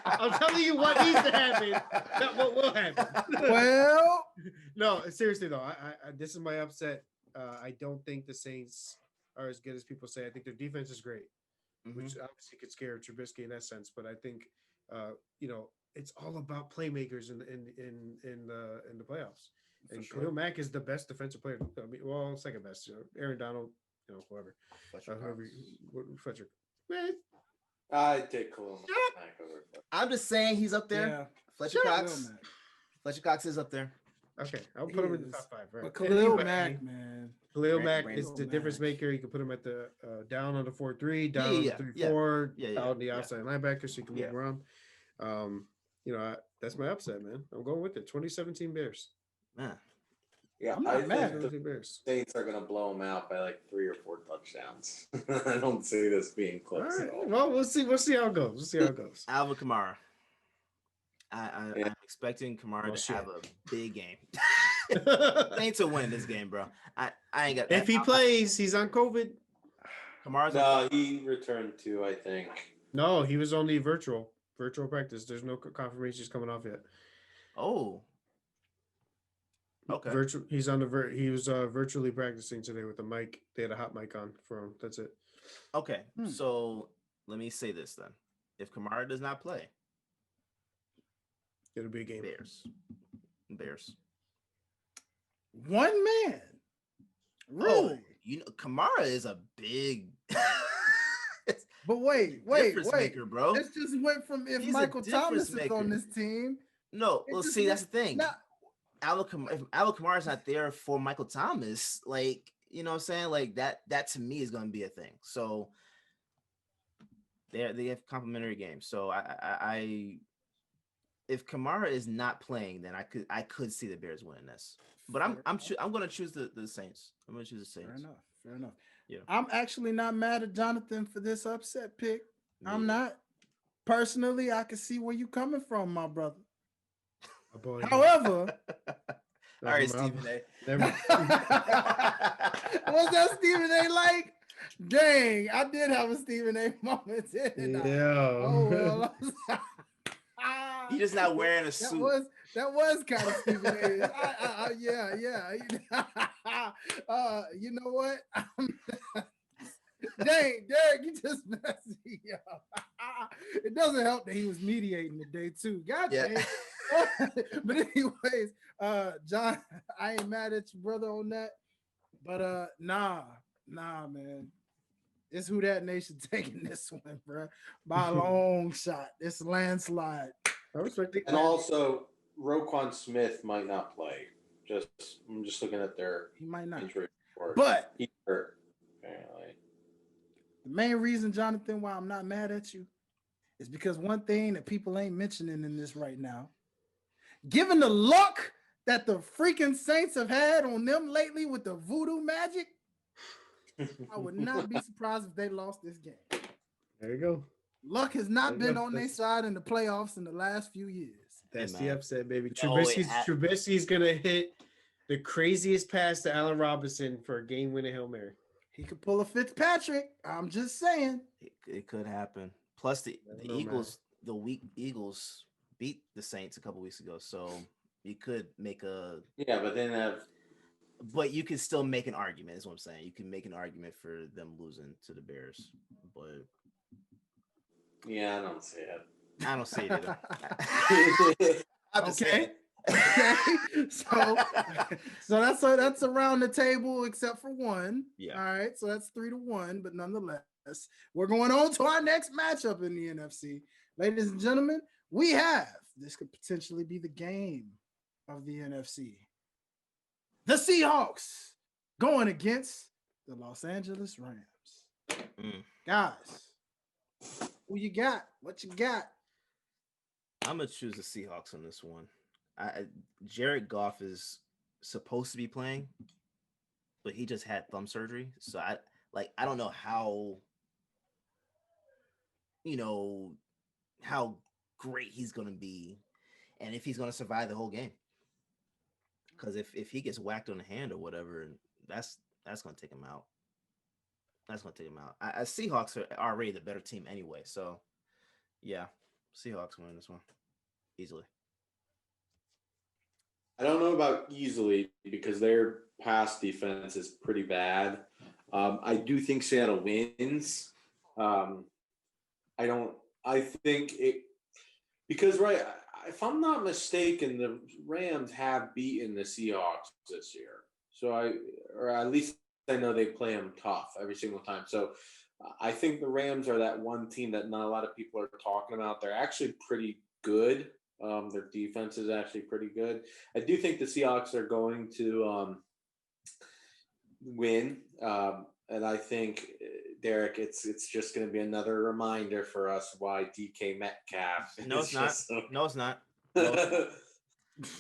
I'm telling you what needs to happen, not what will happen. Well, no, seriously though, I this is my upset. I don't think the Saints are as good as people say. I think their defense is great, which obviously could scare Trubisky in that sense. But I think it's all about playmakers in the playoffs. And Khalil Mack is the best defensive player. I mean, well, second best. Aaron Donald. Whoever. Fletcher. I take Khalil Mack over. I'm just saying he's up there. Yeah. Fletcher Cox. Fletcher Cox is up there. Okay, I'll put him in the top 5. Right. But Khalil Mack, man. Khalil Mack is the difference maker. You can put him at the down on the 4-3, down on the 3-4, out on the outside linebacker, so you can move around. That's my upset, man. I'm going with it. 2017 Bears. Man. Yeah, I think the Saints are going to blow them out by like 3 or 4 touchdowns. I don't see this being close at all. Well, we'll see. We'll see how it goes. Alvin Kamara. I'm expecting Kamara to have a big game. Saints will win this game, bro. I ain't got. If he plays, he's on COVID. Kamara's he returned too, I think. No, he was only virtual practice. There's no confirmations coming off yet. Oh. Okay. He's on the he was virtually practicing today with the mic. They had a hot mic on for him. That's it. Okay. So let me say this then. If Kamara does not play, it'll be a game. Bears. One man. Really? Kamara is a big. But wait, maker, bro. This just went from if Michael Thomas is on this team. No, well, see, that's the thing. If Alvin Kamara is not there for Michael Thomas, like, you know what I'm saying? Like that to me is going to be a thing. So they have complementary games. So I if Kamara is not playing, then I could see the Bears winning this. But I'm going to choose the Saints. I'm going to choose the Saints. Fair enough. Yeah. I'm actually not mad at Jonathan for this upset pick. Yeah. I'm not. Personally, I can see where you're coming from, my brother. However, all right, Stephen A. Was that Stephen A like? Dang, I did have a Stephen A moment. Oh well. He's just not wearing a suit. That was kind of Stephen A. Yeah. You know what? Dang, Derek, you just messed me up. It doesn't help that he was mediating today too. God dang. But anyways, John, I ain't mad at you, brother, on that. But nah, man. It's Who Dat Nation taking this one, bro. By a long shot. It's landslide. And also, Roquan Smith might not play. I'm just looking at their injury report. But he's hurt, apparently. The main reason, Jonathan, why I'm not mad at you is because one thing that people ain't mentioning in this right now, given the luck that the freaking Saints have had on them lately with the voodoo magic, I would not be surprised if they lost this game. There you go. Luck has not been on their side in the playoffs in the last few years. That's the upset, baby. Trubisky's going to hit the craziest pass to Allen Robinson for a game-winning Hail Mary. He could pull a Fitzpatrick. I'm just saying. It could happen. Plus, the Eagles, the weak Eagles beat the Saints a couple weeks ago, so you could make a but you can still make an argument. Is what I'm saying. You can make an argument for them losing to the Bears, but yeah, I don't see it. I don't see it either. Okay. So that's around the table except for one. Yeah. All right. So that's 3-1, but nonetheless, we're going on to our next matchup in the NFC. Ladies and gentlemen, this could potentially be the game of the NFC. The Seahawks going against the Los Angeles Rams. Guys, who you got? What you got? I'm gonna choose the Seahawks on this one. Jared Goff is supposed to be playing, but he just had thumb surgery, so I don't know how great he's gonna be, and if he's gonna survive the whole game. Because if he gets whacked on the hand or whatever, that's gonna take him out. Seahawks are already the better team anyway, so yeah, Seahawks win this one easily. I don't know about easily because their pass defense is pretty bad. I do think Seattle wins. I think it because if I'm not mistaken, the Rams have beaten the Seahawks this year. So or at least I know they play them tough every single time. So I think the Rams are that one team that not a lot of people are talking about. They're actually pretty good. Their defense is actually pretty good. I do think the Seahawks are going to win. And I think, Derek, it's just going to be another reminder for us why DK Metcalf. No, it's not. No, it's not. I'm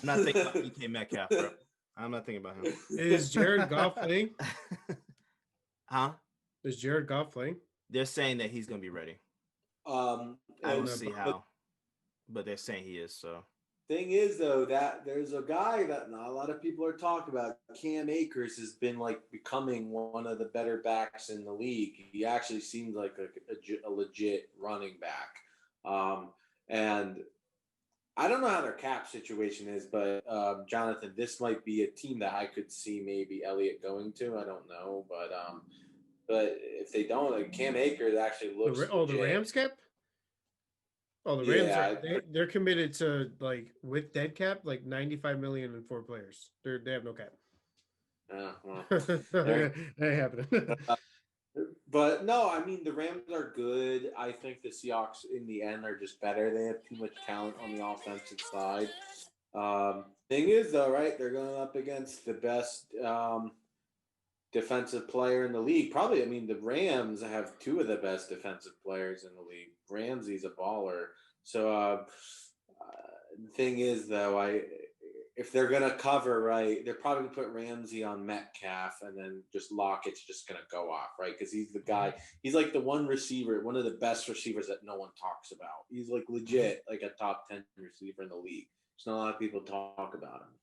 not thinking about DK Metcalf, bro. I'm not thinking about him. Is Jared Goff playing? Huh? Is Jared Goff playing? They're saying that he's going to be ready. I don't see how, but they're saying he is. So thing is, though, that there's a guy that not a lot of people are talking about. Cam Akers has been becoming one of the better backs in the league. He actually seems like a legit running back. And I don't know how their cap situation is, but Jonathan, this might be a team that I could see maybe Elliott going to. I don't know, but if they don't, Cam Akers actually looks. The Rams cap? Oh, the Rams they're committed to like with dead cap like 95 million and 4 players. They have no cap. Well, that ain't happening. But no, I mean the Rams are good. I think the Seahawks in the end are just better. They have too much talent on the offensive side. Thing is though, right? They're going up against the best defensive player in the league. Probably, I mean, the Rams have two of the best defensive players in the league. Ramsey's a baller. So the thing is though, if they're gonna cover, right, they're probably gonna put Ramsey on Metcalf, and then just Lockett's just gonna go off, right? Because he's the guy. He's like the one receiver, one of the best receivers that no one talks about. He's like legit, like a top 10 receiver in the league. There's not a lot of people talk about him.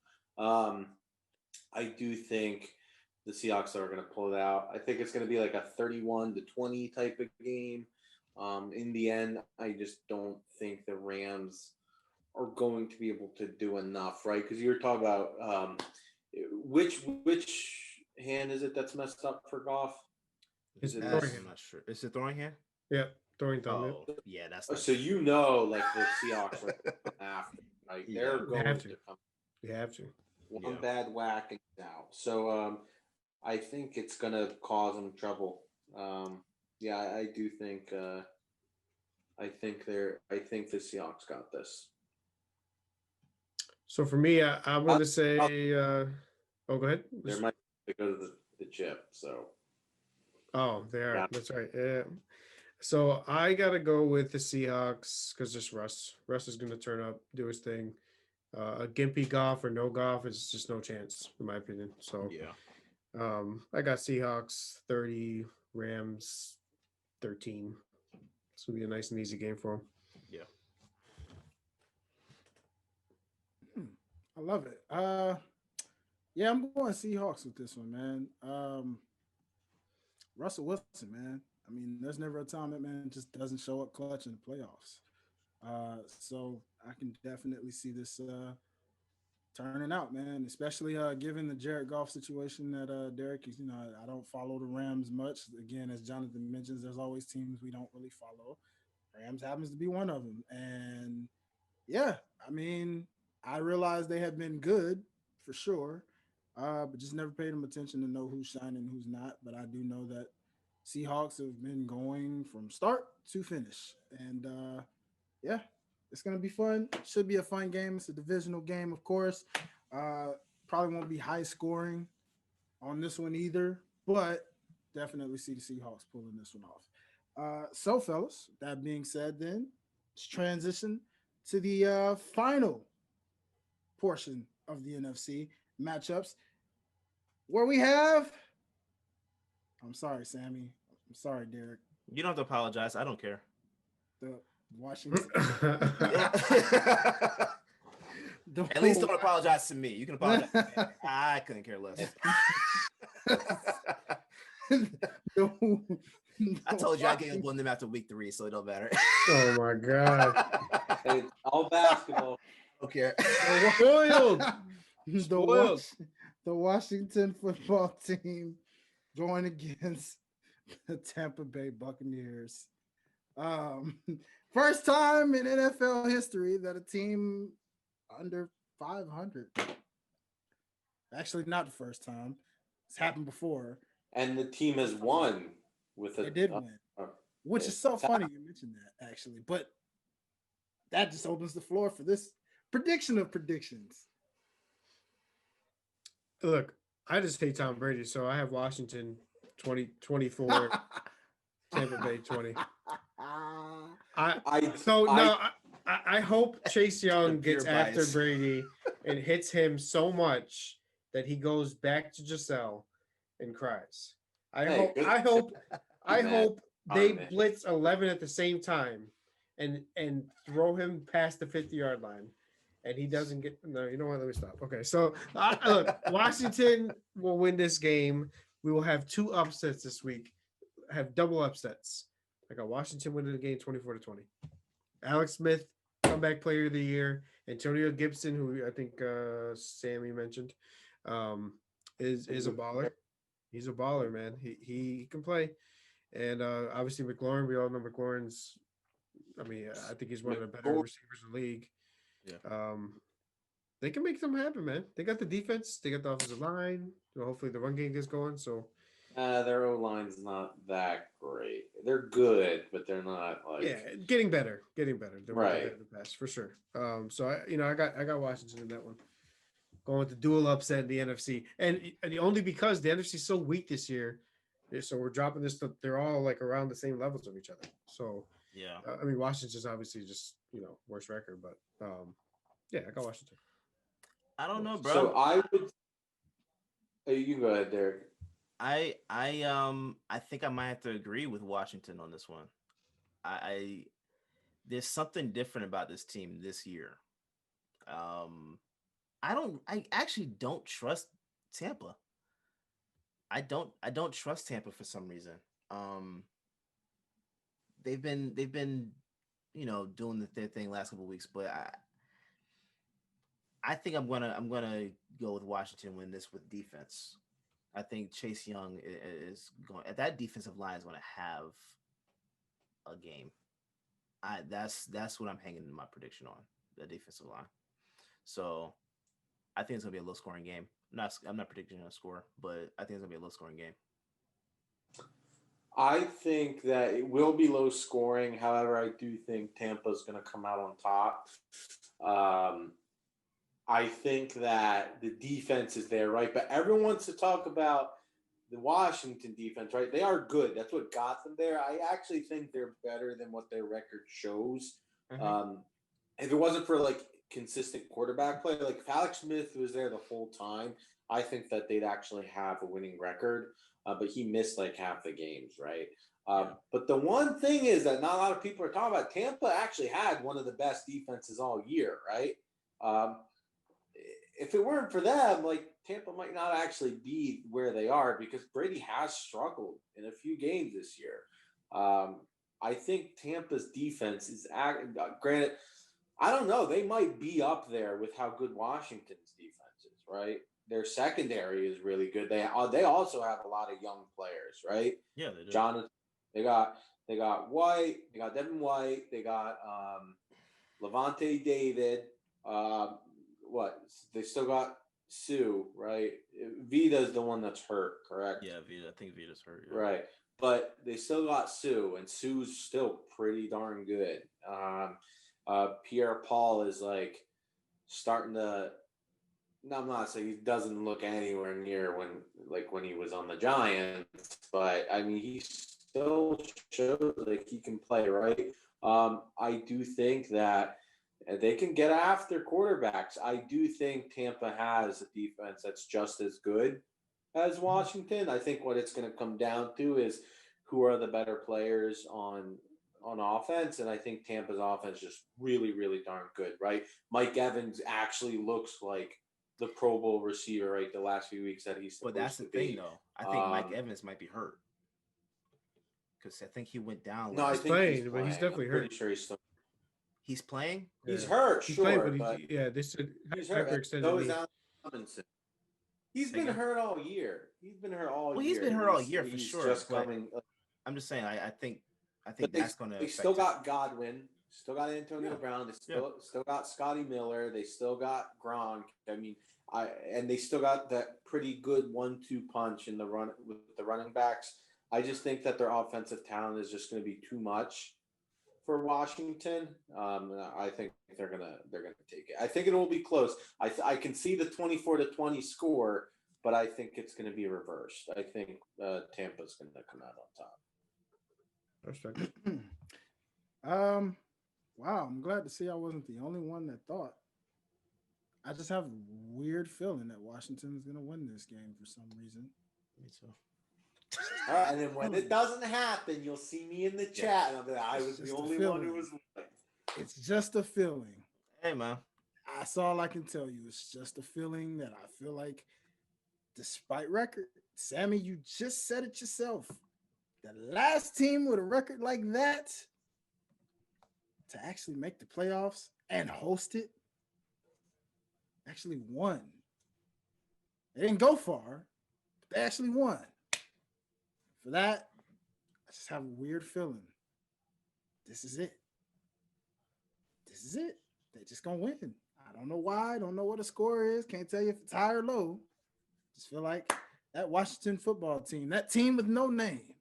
I do think the Seahawks are gonna pull it out. I think it's gonna be like a 31-20 type of game. In the end, I just don't think the Rams are going to be able to do enough, right? Because you were talking about which hand is it that's messed up for Goff? Is it I'm not sure. Is it throwing hand? Yeah, throwing thumb. Oh, yeah, that's so you know, like the Seahawks are after, like they're going to come. You have to. One bad whack and out. So I think it's gonna cause them trouble. I do think. I think the Seahawks got this. So for me, I want to say, go ahead. There might go to the chip. So. Oh, they are. Yeah. That's right. Yeah. So I gotta go with the Seahawks because just Russ. Russ is gonna turn up, do his thing. A gimpy Goff or no Goff is just no chance, in my opinion. So I got Seahawks 30, Rams 13. It's gonna be a nice and easy game for them. Yeah. I love it. I'm going Seahawks with this one, man. Russell Wilson, man. I mean, there's never a time that man just doesn't show up clutch in the playoffs. So I can definitely see this turning out, man. Especially given the Jared Goff situation that Derek is. I don't follow the Rams much. Again, as Jonathan mentions, there's always teams we don't really follow. Rams happens to be one of them, and I mean, I realize they have been good for sure, but just never paid them attention to know who's shining, who's not. But I do know that Seahawks have been going from start to finish, and it's gonna be fun. Should be a fun game. It's a divisional game, of course. Probably won't be high scoring on this one either, but definitely see the Seahawks pulling this one off. So, fellas, that being said, then let's transition to the final portion of the NFC matchups, where we have. I'm sorry, Sammy. I'm sorry, Derek. You don't have to apologize. I don't care. The Washington. At least don't apologize to me. You can apologize to me. I couldn't care less. I told you I gave one of them after week 3, so it don't matter. Oh my god! It's all basketball. Okay. Spoiled. The Washington football team going against the Tampa Bay Buccaneers. First time in NFL history that a team under 500. Actually, not the first time. It's happened before. And the team has won with it. They did win, which is so funny you mentioned that, actually. But that just opens the floor for this prediction of predictions. Look, I just hate Tom Brady, so I have Washington 24, Tampa Bay 20. I hope Chase Young gets after Brady and hits him so much that he goes back to Giselle and cries. I hope they blitz 11 at the same time and throw him past the 50-yard line. And he doesn't get no. You know what? Let me stop. Okay, so look, Washington will win this game. We will have 2 upsets this week. Have double upsets. I got Washington winning the game 24-20. Alex Smith, comeback player of the year. Antonio Gibson, who I think Sammy mentioned, is a baller. He's a baller, man. He can play. And obviously McLaurin. We all know McLaurin's I mean, I think he's one of the better receivers in the league. Yeah. They can make something happen, man. They got the defense, they got the offensive line. Hopefully, the run game gets going. So, their O line's not that great. They're good, but they're not like getting better, getting better. They're right in the past for sure. So I got Washington in that one. Going with the dual upset in the NFC, and only because the NFC is so weak this year, so we're dropping this. They're all like around the same levels of each other. So yeah, I mean Washington's obviously just worst record, but yeah, I got Washington. I don't know, bro. So I would. You can go ahead, Derek. I think I might have to agree with Washington on this one. I there's something different about this team this year. I actually don't trust Tampa. I don't trust Tampa for some reason. They've been doing their thing last couple of weeks, but I think I'm gonna go with Washington win this with defense. I think Chase Young is going. That defensive line is going to have a game. That's what I'm hanging my prediction on, the defensive line. So I think it's gonna be a low scoring game. I'm not predicting a score, but I think it's gonna be a low scoring game. I think that it will be low scoring. However, I do think Tampa's going to come out on top. I think that the defense is there, right? But everyone wants to talk about the Washington defense, right? They are good. That's what got them there. I actually think they're better than what their record shows. Mm-hmm. If it wasn't for like consistent quarterback play, like if Alex Smith was there the whole time, I think that they'd actually have a winning record. But he missed like half the games, right? But the one thing is that not a lot of people are talking about. Tampa actually had one of the best defenses all year, right? If it weren't for them, like Tampa might not actually be where they are because Brady has struggled in a few games this year. I think Tampa's defense is granted. I don't know. They might be up there with how good Washington's defense is, right? Their secondary is really good. They also have a lot of young players, right? Yeah, they do. Jonathan, they got White, they got Devin White, they got Levante David. What? They still got Sue, right? Vita's the one that's hurt, correct? Yeah, Vita. I think Vita's hurt. Yeah. Right, but they still got Sue, and Sue's still pretty darn good. Pierre Paul is like starting to. No, I'm not saying he doesn't look anywhere near when he was on the Giants, but I mean he still shows like he can play, right? I do think that they can get after quarterbacks. I do think Tampa has a defense that's just as good as Washington. I think what it's going to come down to is who are the better players on offense, and I think Tampa's offense is just really, really darn good, right? Mike Evans actually looks like the Pro Bowl receiver, right? The last few weeks that he's supposed to be. But that's the thing, though. I think Mike Evans might be hurt because I think he went down. No, I think he's playing, but he's definitely hurt. Pretty sure he's still. He's playing. He's hurt. He's sure, playing, but they said he's hurt. So is Allen Robinson. He's been hurt all year. He's been hurt all year. Well, he's been hurt all year for sure. Just coming. I'm just saying. I think that's going to. They still got Godwin. Still got Antonio Brown. They still got Scotty Miller. They still got Gronk. I mean, and they still got that pretty good 1-2 punch in the run with the running backs. I just think that their offensive talent is just going to be too much for Washington. I think they're gonna take it. I think it will be close. I can see the 24-20 score, but I think it's going to be reversed. I think Tampa's going to come out on top. Wow, I'm glad to see I wasn't the only one that thought. I just have a weird feeling that Washington is going to win this game for some reason. Me too. All right, and then when it doesn't happen, you'll see me in the chat, and I'll be like, I was the only one who was. It's just a feeling. Hey, man. That's all I can tell you. It's just a feeling that I feel like, despite record, Sammy, you just said it yourself. The last team with a record like that to actually make the playoffs and host it actually won. They didn't go far, but they actually won. For that, I just have a weird feeling. This is it. this is it. They're just gonna win. I don't know why. I don't know what the score is. Can't tell you if it's high or low. Just feel like that Washington football team, that team with no name,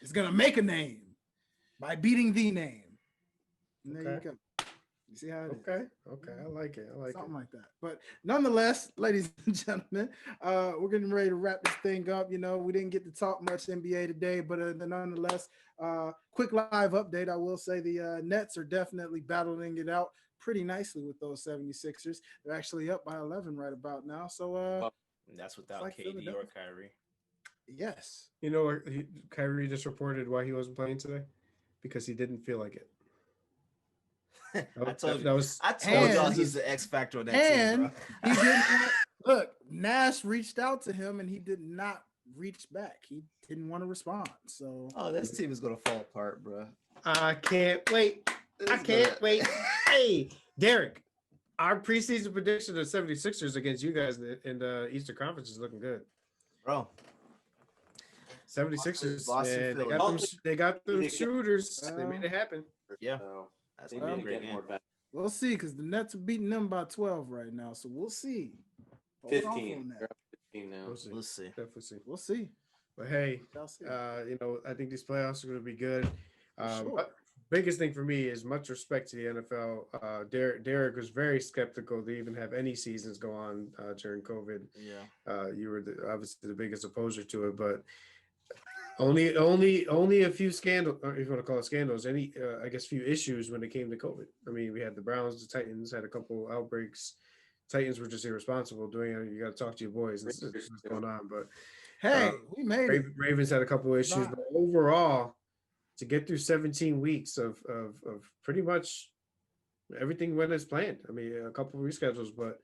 is gonna make a name by beating the name. And there you go. You see how it is? Okay. I like it. Something like that. But nonetheless, ladies and gentlemen, we're getting ready to wrap this thing up. You know, we didn't get to talk much NBA today, but nonetheless, quick live update. I will say the Nets are definitely battling it out pretty nicely with those 76ers. They're actually up by 11 right about now. So that's without like KD or Kyrie. Yes. You know, Kyrie just reported why he wasn't playing today because he didn't feel like it. I told y'all he's the X factor on that team, bro. He didn't look. Nash reached out to him and he did not reach back. He didn't want to respond. So this team is gonna fall apart, bro. I can't wait. Hey, Derek, our preseason prediction of 76ers against you guys in the Eastern Conference is looking good, bro. 76ers, man, they got them shooters. They made it happen. Yeah. That's gonna be a great game. We'll see, because the Nets are beating them by 12 right now, so we'll see. 15. They're up 15 now. We'll see. Definitely see. We'll see. But hey, you know, I think these playoffs are going to be good. Sure. Biggest thing for me is much respect to the NFL. Derek was very skeptical to even have any seasons go on during COVID. Yeah. You were obviously the biggest opposer to it, but only a few scandals, or if you want to call it scandals, I guess few issues when it came to COVID. I mean, we had the Browns, the Titans had a couple outbreaks. Titans were just irresponsible doing it. You got to talk to your boys and see what's going on. But hey, we made it. Ravens had a couple of issues, but overall, to get through 17 weeks of pretty much everything went as planned. I mean, a couple of reschedules, but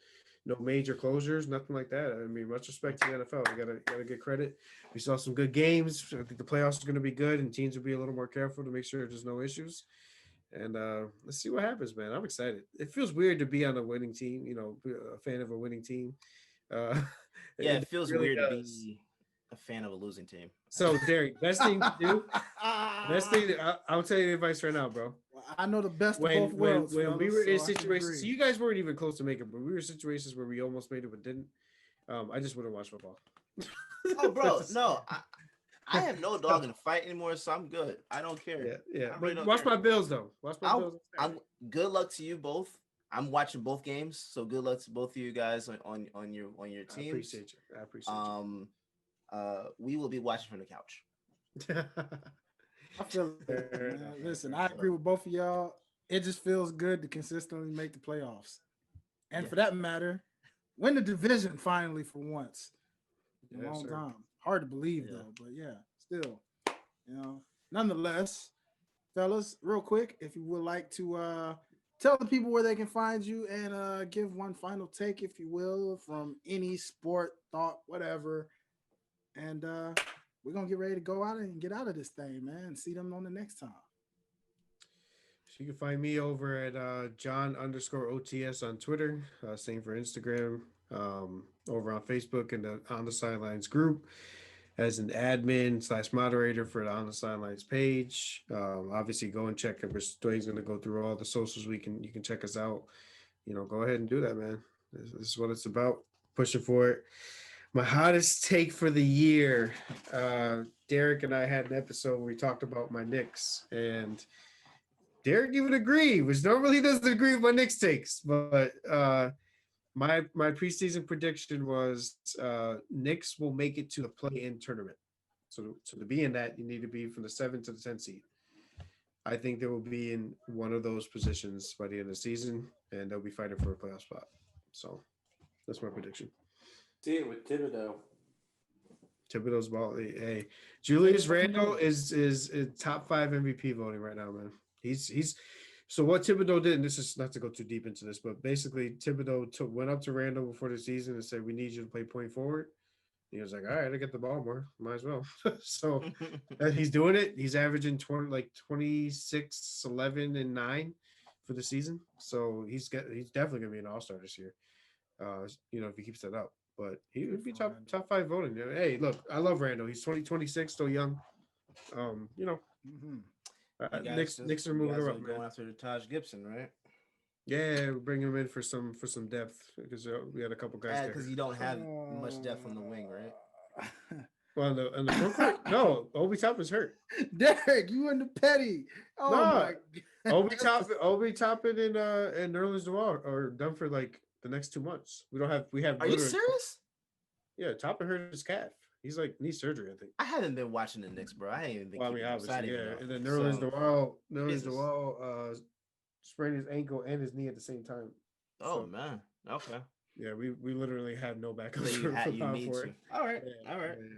no major closures, nothing like that. I mean, much respect to the NFL. We gotta get credit. We saw some good games. I think the playoffs are going to be good, and teams will be a little more careful to make sure there's no issues. And let's see what happens, man. I'm excited. It feels weird to be on a winning team. You know, a fan of a winning team. It feels really weird to be a fan of a losing team. So, Derek, best thing to do. I'll tell you the advice right now, bro. I know the best of both worlds. When we were in situations, so you guys weren't even close to making it, but we were in situations where we almost made it but didn't. I just wouldn't watch football. Oh, bro, no, I have no dog in the fight anymore, so I'm good. I don't care. Yeah. But watch my Bills though. Watch my Bills. Good luck to you both. I'm watching both games, so good luck to both of you guys on your team. I appreciate you. We will be watching from the couch. I feel it, man. Listen, I agree with both of y'all. It just feels good to consistently make the playoffs, and for that matter, win the division finally for once. A long time. Hard to believe though, but still, you know. Nonetheless, fellas, real quick, if you would like to tell the people where they can find you and give one final take, if you will, from any sport, thought, whatever, and we're gonna get ready to go out and get out of this thing, man, and see them on the next time. So you can find me over at John_OTS on Twitter. Same for Instagram. Over on Facebook and the On the Sidelines group as an admin / moderator for the On the Sidelines page. Obviously, go and check it. He's going to go through all the socials. You can check us out. You know, go ahead and do that, man. This is what it's about. Pushing for it. My hottest take for the year. Derek and I had an episode where we talked about my Knicks, and Derek even agreed, which normally he doesn't agree with my Knicks takes, but my preseason prediction was Knicks will make it to the play-in tournament. So to be in that, you need to be from the 7th to the 10th seed. I think they will be in one of those positions by the end of the season, and they'll be fighting for a playoff spot. So that's my prediction. See it with Thibodeau. Thibodeau's ball. Hey, Julius Randle is top 5 MVP voting right now, man. He's so what Thibodeau did, and this is not to go too deep into this, but basically Thibodeau went up to Randle before the season and said, "We need you to play point forward." He was like, "All right, I get the ball more, might as well." So he's doing it. He's averaging 26, 11, and 9 for the season. So he's definitely gonna be an all-star this year. You know, if he keeps that up. But he would be top 5 voting. Hey, look, I love Randle. He's 26, still young. You know. Mm-hmm. Knicks are you moving guys around, are man. going after Taj Gibson, right? Yeah, we're bringing him in for some depth because we had a couple guys there. Because you don't have much depth on the wing, right? Well, in the front court, no, Obi Toppin's hurt. Derek, you and the petty. Oh my God. Obi Toppin and Nerlens Noel are done for like the next 2 months. We have. Are you serious? Yeah, Toppin hurt his calf. He's like knee surgery, I think. I haven't been watching the Knicks, bro. I ain't even been. Well, I mean, obviously, yeah. And then Nerlens Noel sprained his ankle and his knee at the same time. Oh man, okay. Yeah, we literally have no backup for it. All right.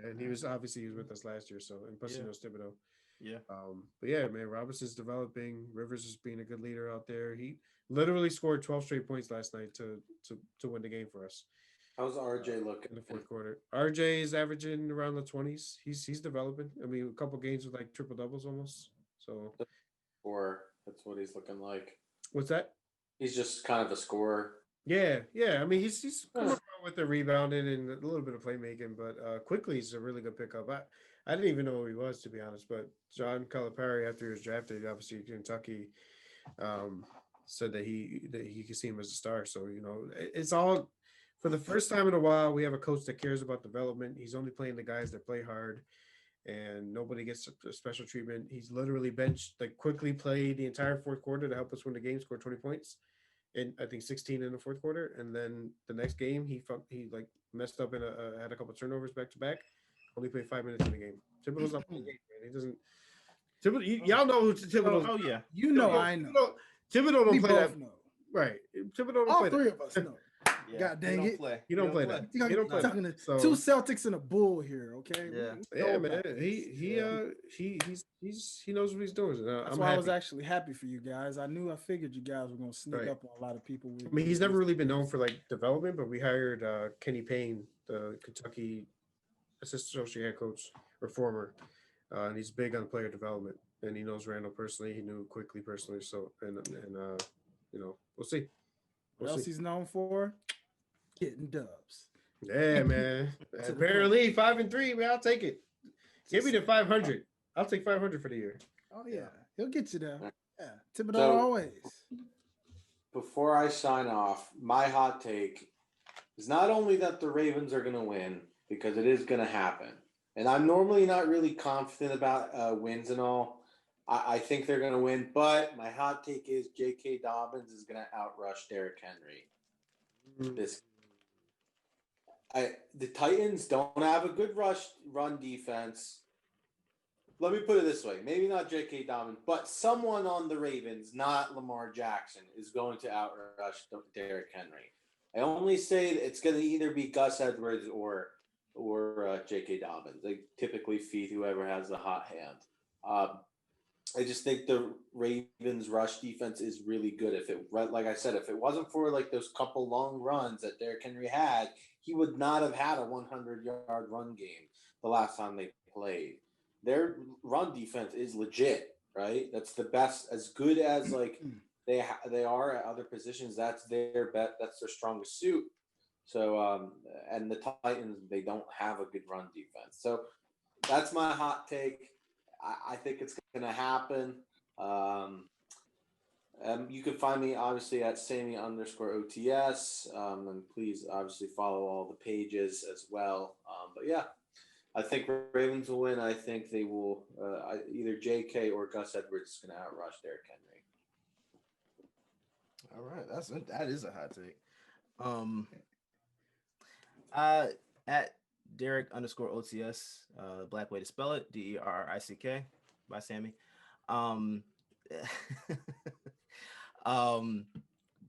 And he was with us last year, so and plus Thibodeau. Yeah. But yeah, man, Robinson's developing. Rivers is being a good leader out there. He literally scored 12 straight points last night to win the game for us. How's RJ looking in the fourth quarter? RJ is averaging around the 20s. He's developing. I mean, a couple games with like triple doubles almost. So, or that's what he's looking like. What's that? He's just kind of a scorer. Yeah. I mean, he's coming around with the rebounding and a little bit of playmaking, but quickly he's a really good pickup. I didn't even know who he was, to be honest. But John Calipari, after he was drafted, obviously Kentucky, said that he could see him as a star. So it's all. For the first time in a while, we have a coach that cares about development. He's only playing the guys that play hard, and nobody gets a special treatment. He's literally benched, like quickly played the entire fourth quarter to help us win the game, scored 20 points, and I think 16 in the fourth quarter. And then the next game, he like messed up and had a couple of turnovers back to back. Only played 5 minutes in the game. Thibodeau's not playing the game, man. He doesn't. Thibodeau, y'all know who Thibodeau. Oh yeah, I know. Thibodeau don't play that. Know. Right. Thibodeau don't All play three that. of us know. Yeah, God dang it! You don't play that. You're talking to two Celtics and a Bull here, okay? Yeah, man. He knows what he's doing. That's why I was actually happy for you guys. I figured you guys were gonna sneak up on a lot of people. I mean, he's never really been known for like development, but we hired Kenny Payne, the Kentucky assistant associate head coach or former, and he's big on player development. And he knows Randall personally. He knew Quickly personally. So and we'll see. What else he's known for? Getting dubs. Yeah, man. Apparently 5-3, man. I'll take it. Give me the 500. I'll take 500 for the year. Oh yeah, he'll get you there. Yeah, Thibodeau always. Before I sign off, my hot take is not only that the Ravens are going to win, because it is going to happen, and I'm normally not really confident about wins and all. I think they're going to win, but my hot take is J.K. Dobbins is going to outrush Derrick Henry. The Titans don't have a good run defense. Let me put it this way. Maybe not J.K. Dobbins, but someone on the Ravens, not Lamar Jackson, is going to outrush Derrick Henry. I only say that it's going to either be Gus Edwards or J.K. Dobbins. They typically feed whoever has the hot hand. I just think the Ravens' rush defense is really good. Like I said, if it wasn't for like those couple long runs that Derrick Henry had, he would not have had a 100-yard run game the last time they played. Their run defense is legit, right? That's the best, as good as like they are at other positions. That's their bet. That's their strongest suit. So, and the Titans, they don't have a good run defense. So that's my hot take. I think it's going to happen. You can find me obviously at Sammy_OTS. And please obviously follow all the pages as well. But yeah, I think Ravens will win. I think they will either JK or Gus Edwards is going to outrush Derrick Henry. All right. That is a hot take. At Derek_OTS, black way to spell it, DERRICK by Sammy.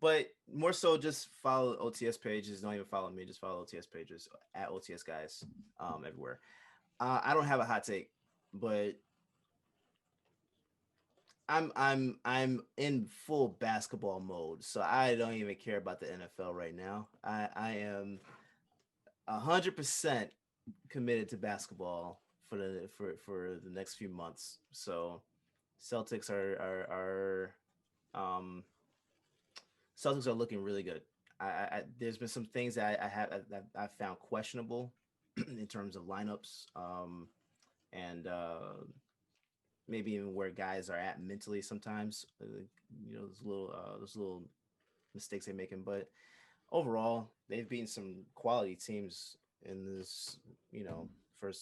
But more so just follow OTS pages. Don't even follow me, just follow OTS pages at OTS guys everywhere. I don't have a hot take, but I'm in full basketball mode, so I don't even care about the NFL right now. I am 100% committed to basketball for the next few months. So Celtics are looking really good. I there's been some things that I found questionable in terms of lineups, and maybe even where guys are at mentally sometimes. Those little mistakes they're making, but overall, they've beaten some quality teams in this,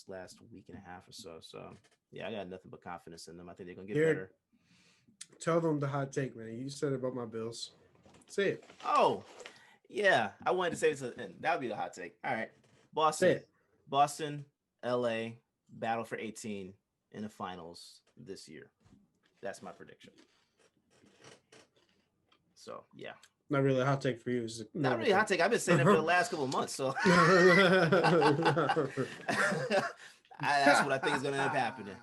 last week and a half or so. So yeah, I got nothing but confidence in them. I think they're gonna get Derek, better. tell them the hot take, man. You said it about my Bills. Say it. Oh, yeah, I wanted to say this, and that would be the hot take. All right, Say Boston, it. Boston, LA, battle for 18 in the finals this year. That's my prediction. So yeah, Not really a hot take for you. It's a not normal really a hot take. take. I've been saying it for the last couple of months, so that's what I think is going to end up happening.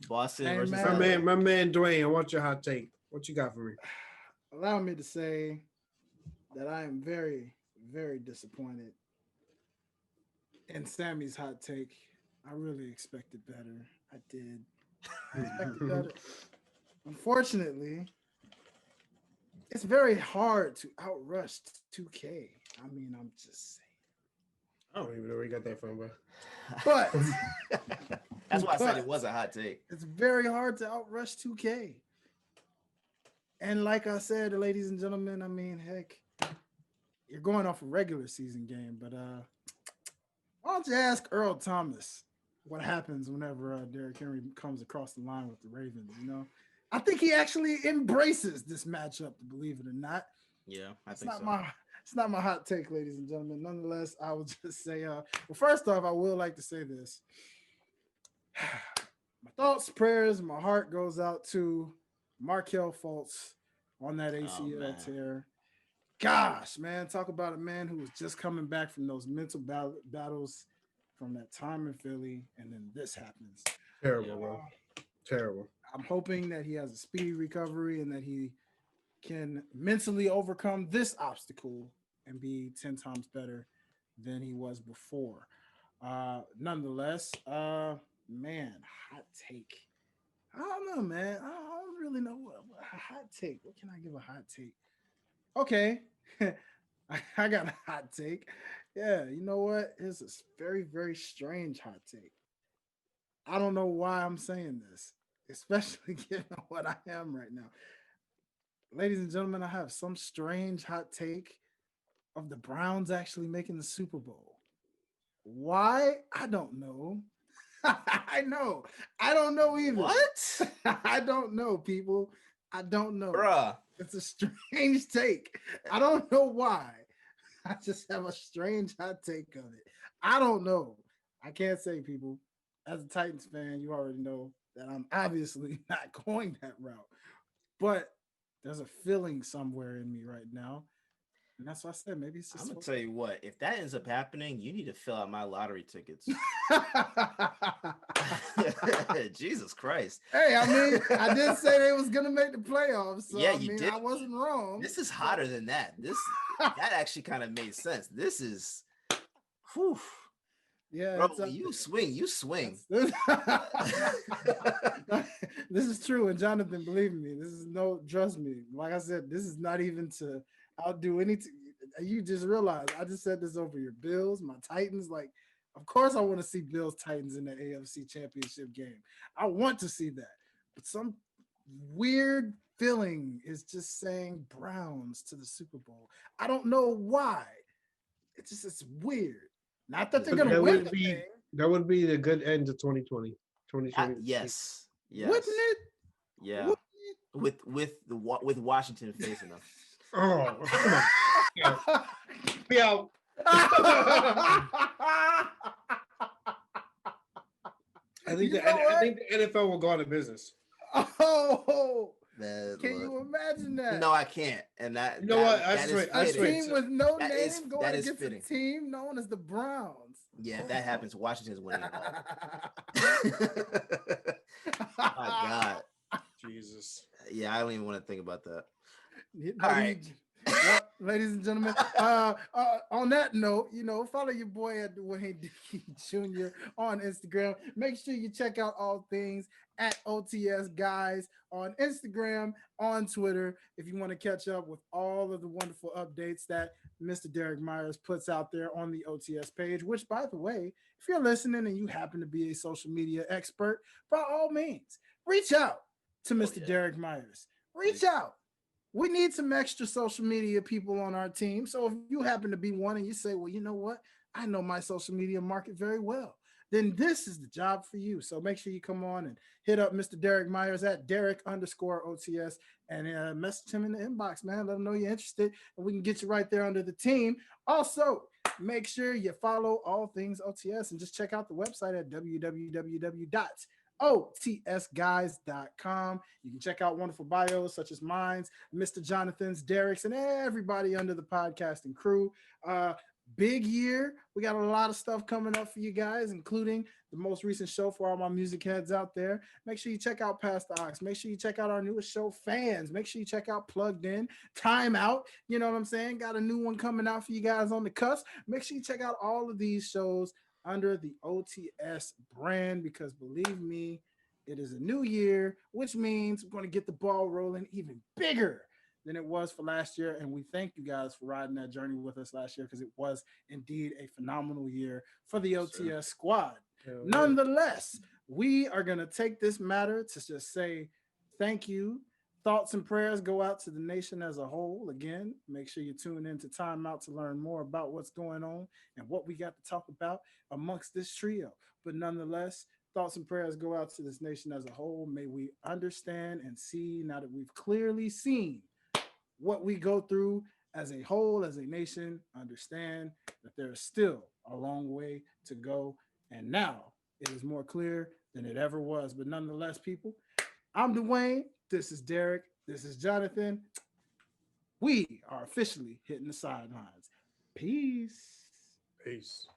Boston Hey, versus my man. LA. my man Dwayne. I want your hot take. What you got for me? Allow me to say that I am very, very disappointed in Sammy's hot take. I really expected better. I did. I expected better. Unfortunately, it's very hard to outrush 2K. I mean, I'm just saying. I don't even know where you got that from, bro. But That's why I said but it was a hot take. it's very hard to outrush 2K. And like I said, ladies and gentlemen, I mean, heck, you're going off a regular season game, but why don't you ask Earl Thomas what happens whenever Derrick Henry comes across the line with the Ravens? I think he actually embraces this matchup, believe it or not. Yeah, I It's think not so. it's not my hot take, ladies and gentlemen. Nonetheless, I will just say, well, first off, I will like to say this. My thoughts, prayers, my heart goes out to Markel Fultz on that ACL tear. Gosh, man, talk about a man who was just coming back from those mental battles from that time in Philly, and then this happens. Terrible, bro. Terrible. I'm hoping that he has a speedy recovery and that he can mentally overcome this obstacle and be 10 times better than he was before. Nonetheless, man, hot take. I don't know, man. I don't really know what a hot take. What can I give a hot take? Okay. I got a hot take. Yeah, you know what? It's a very, very strange hot take. I don't know why I'm saying this, especially given what I am right now. Ladies and gentlemen, I have some strange hot take of the Browns actually making the Super Bowl. Why? I don't know. I know. I don't know either. What? I don't know, people. I don't know. Bruh. It's a strange take. I don't know why. I just have a strange hot take of it. I don't know. I can't say, people. As a Titans fan, you already know that I'm obviously not going that route. But there's a feeling somewhere in me right now. And that's why I said maybe it's just. I'm gonna tell you what, if that ends up happening, you need to fill out my lottery tickets. Jesus Christ. Hey, I mean, I did say they was gonna make the playoffs. So Yeah, I you mean, did. I wasn't wrong. This is hotter than that. That actually kind of made sense. This is whew. Yeah, Bro, you swing. This is true, and Jonathan, believe me, this is trust me. Like I said, this is not even to outdo anything. You just realize I just said this over your Bills, my Titans. Like, of course, I want to see Bills Titans in the AFC Championship game. I want to see that, but some weird feeling is just saying Browns to the Super Bowl. I don't know why. It's weird. Not that they're gonna win the thing. That would be the good end to 2020. 2020. Yes. Wouldn't it? Yeah. Wouldn't it? With Washington facing them. Oh, come on. Be out. I think the NFL will go out of business. Oh, man, can you imagine that? No, I can't. And that, you know what? A team with no name going against fitting. a team known as the Browns. Yeah, if that happens, Washington's winning it all. My God. Jesus. Yeah, I don't even want to think about that. All right. Well, ladies and gentlemen, on that note, follow your boy at Dwayne Dickey Jr. on Instagram. Make sure you check out all things at OTS Guys on Instagram, on Twitter, if you want to catch up with all of the wonderful updates that Mr. Derek Myers puts out there on the OTS page, which, by the way, if you're listening and you happen to be a social media expert, by all means, reach out to Mr. Derek Myers. Reach out. We need some extra social media people on our team. So if you happen to be one and you say, well, you know what? I know my social media market very well. Then this is the job for you. So make sure you come on and hit up Mr. Derek Myers at Derek_OTS and message him in the inbox, man. Let him know you're interested and we can get you right there under the team. Also, make sure you follow all things OTS and just check out the website at www.otsguys.com. You can check out wonderful bios such as mine, Mr. Jonathan's, Derek's, and everybody under the podcasting crew. Big year. We got a lot of stuff coming up for you guys, including the most recent show for all my music heads out there. Make sure you check out Past the Ox. Make sure you check out our newest show, Fans. Make sure you check out Plugged In, Time Out. You know what I'm saying? Got a new one coming out for you guys on the cusp. Make sure you check out all of these shows under the OTS brand because believe me, it is a new year, which means we're going to get the ball rolling even bigger than it was for last year. And we thank you guys for riding that journey with us last year because it was indeed a phenomenal year for the OTS squad. Nonetheless, we are going to take this matter to just say thank you. Thoughts and prayers go out to the nation as a whole. Again, make sure you tune in to Time Out to learn more about what's going on and what we got to talk about amongst this trio. But nonetheless, thoughts and prayers go out to this nation as a whole. May we understand and see now that we've clearly seen what we go through as a whole, as a nation, understand that there is still a long way to go. And now it is more clear than it ever was. But nonetheless, people, I'm Dwayne. This is Derek. This is Jonathan. We are officially hitting the sidelines. Peace. Peace.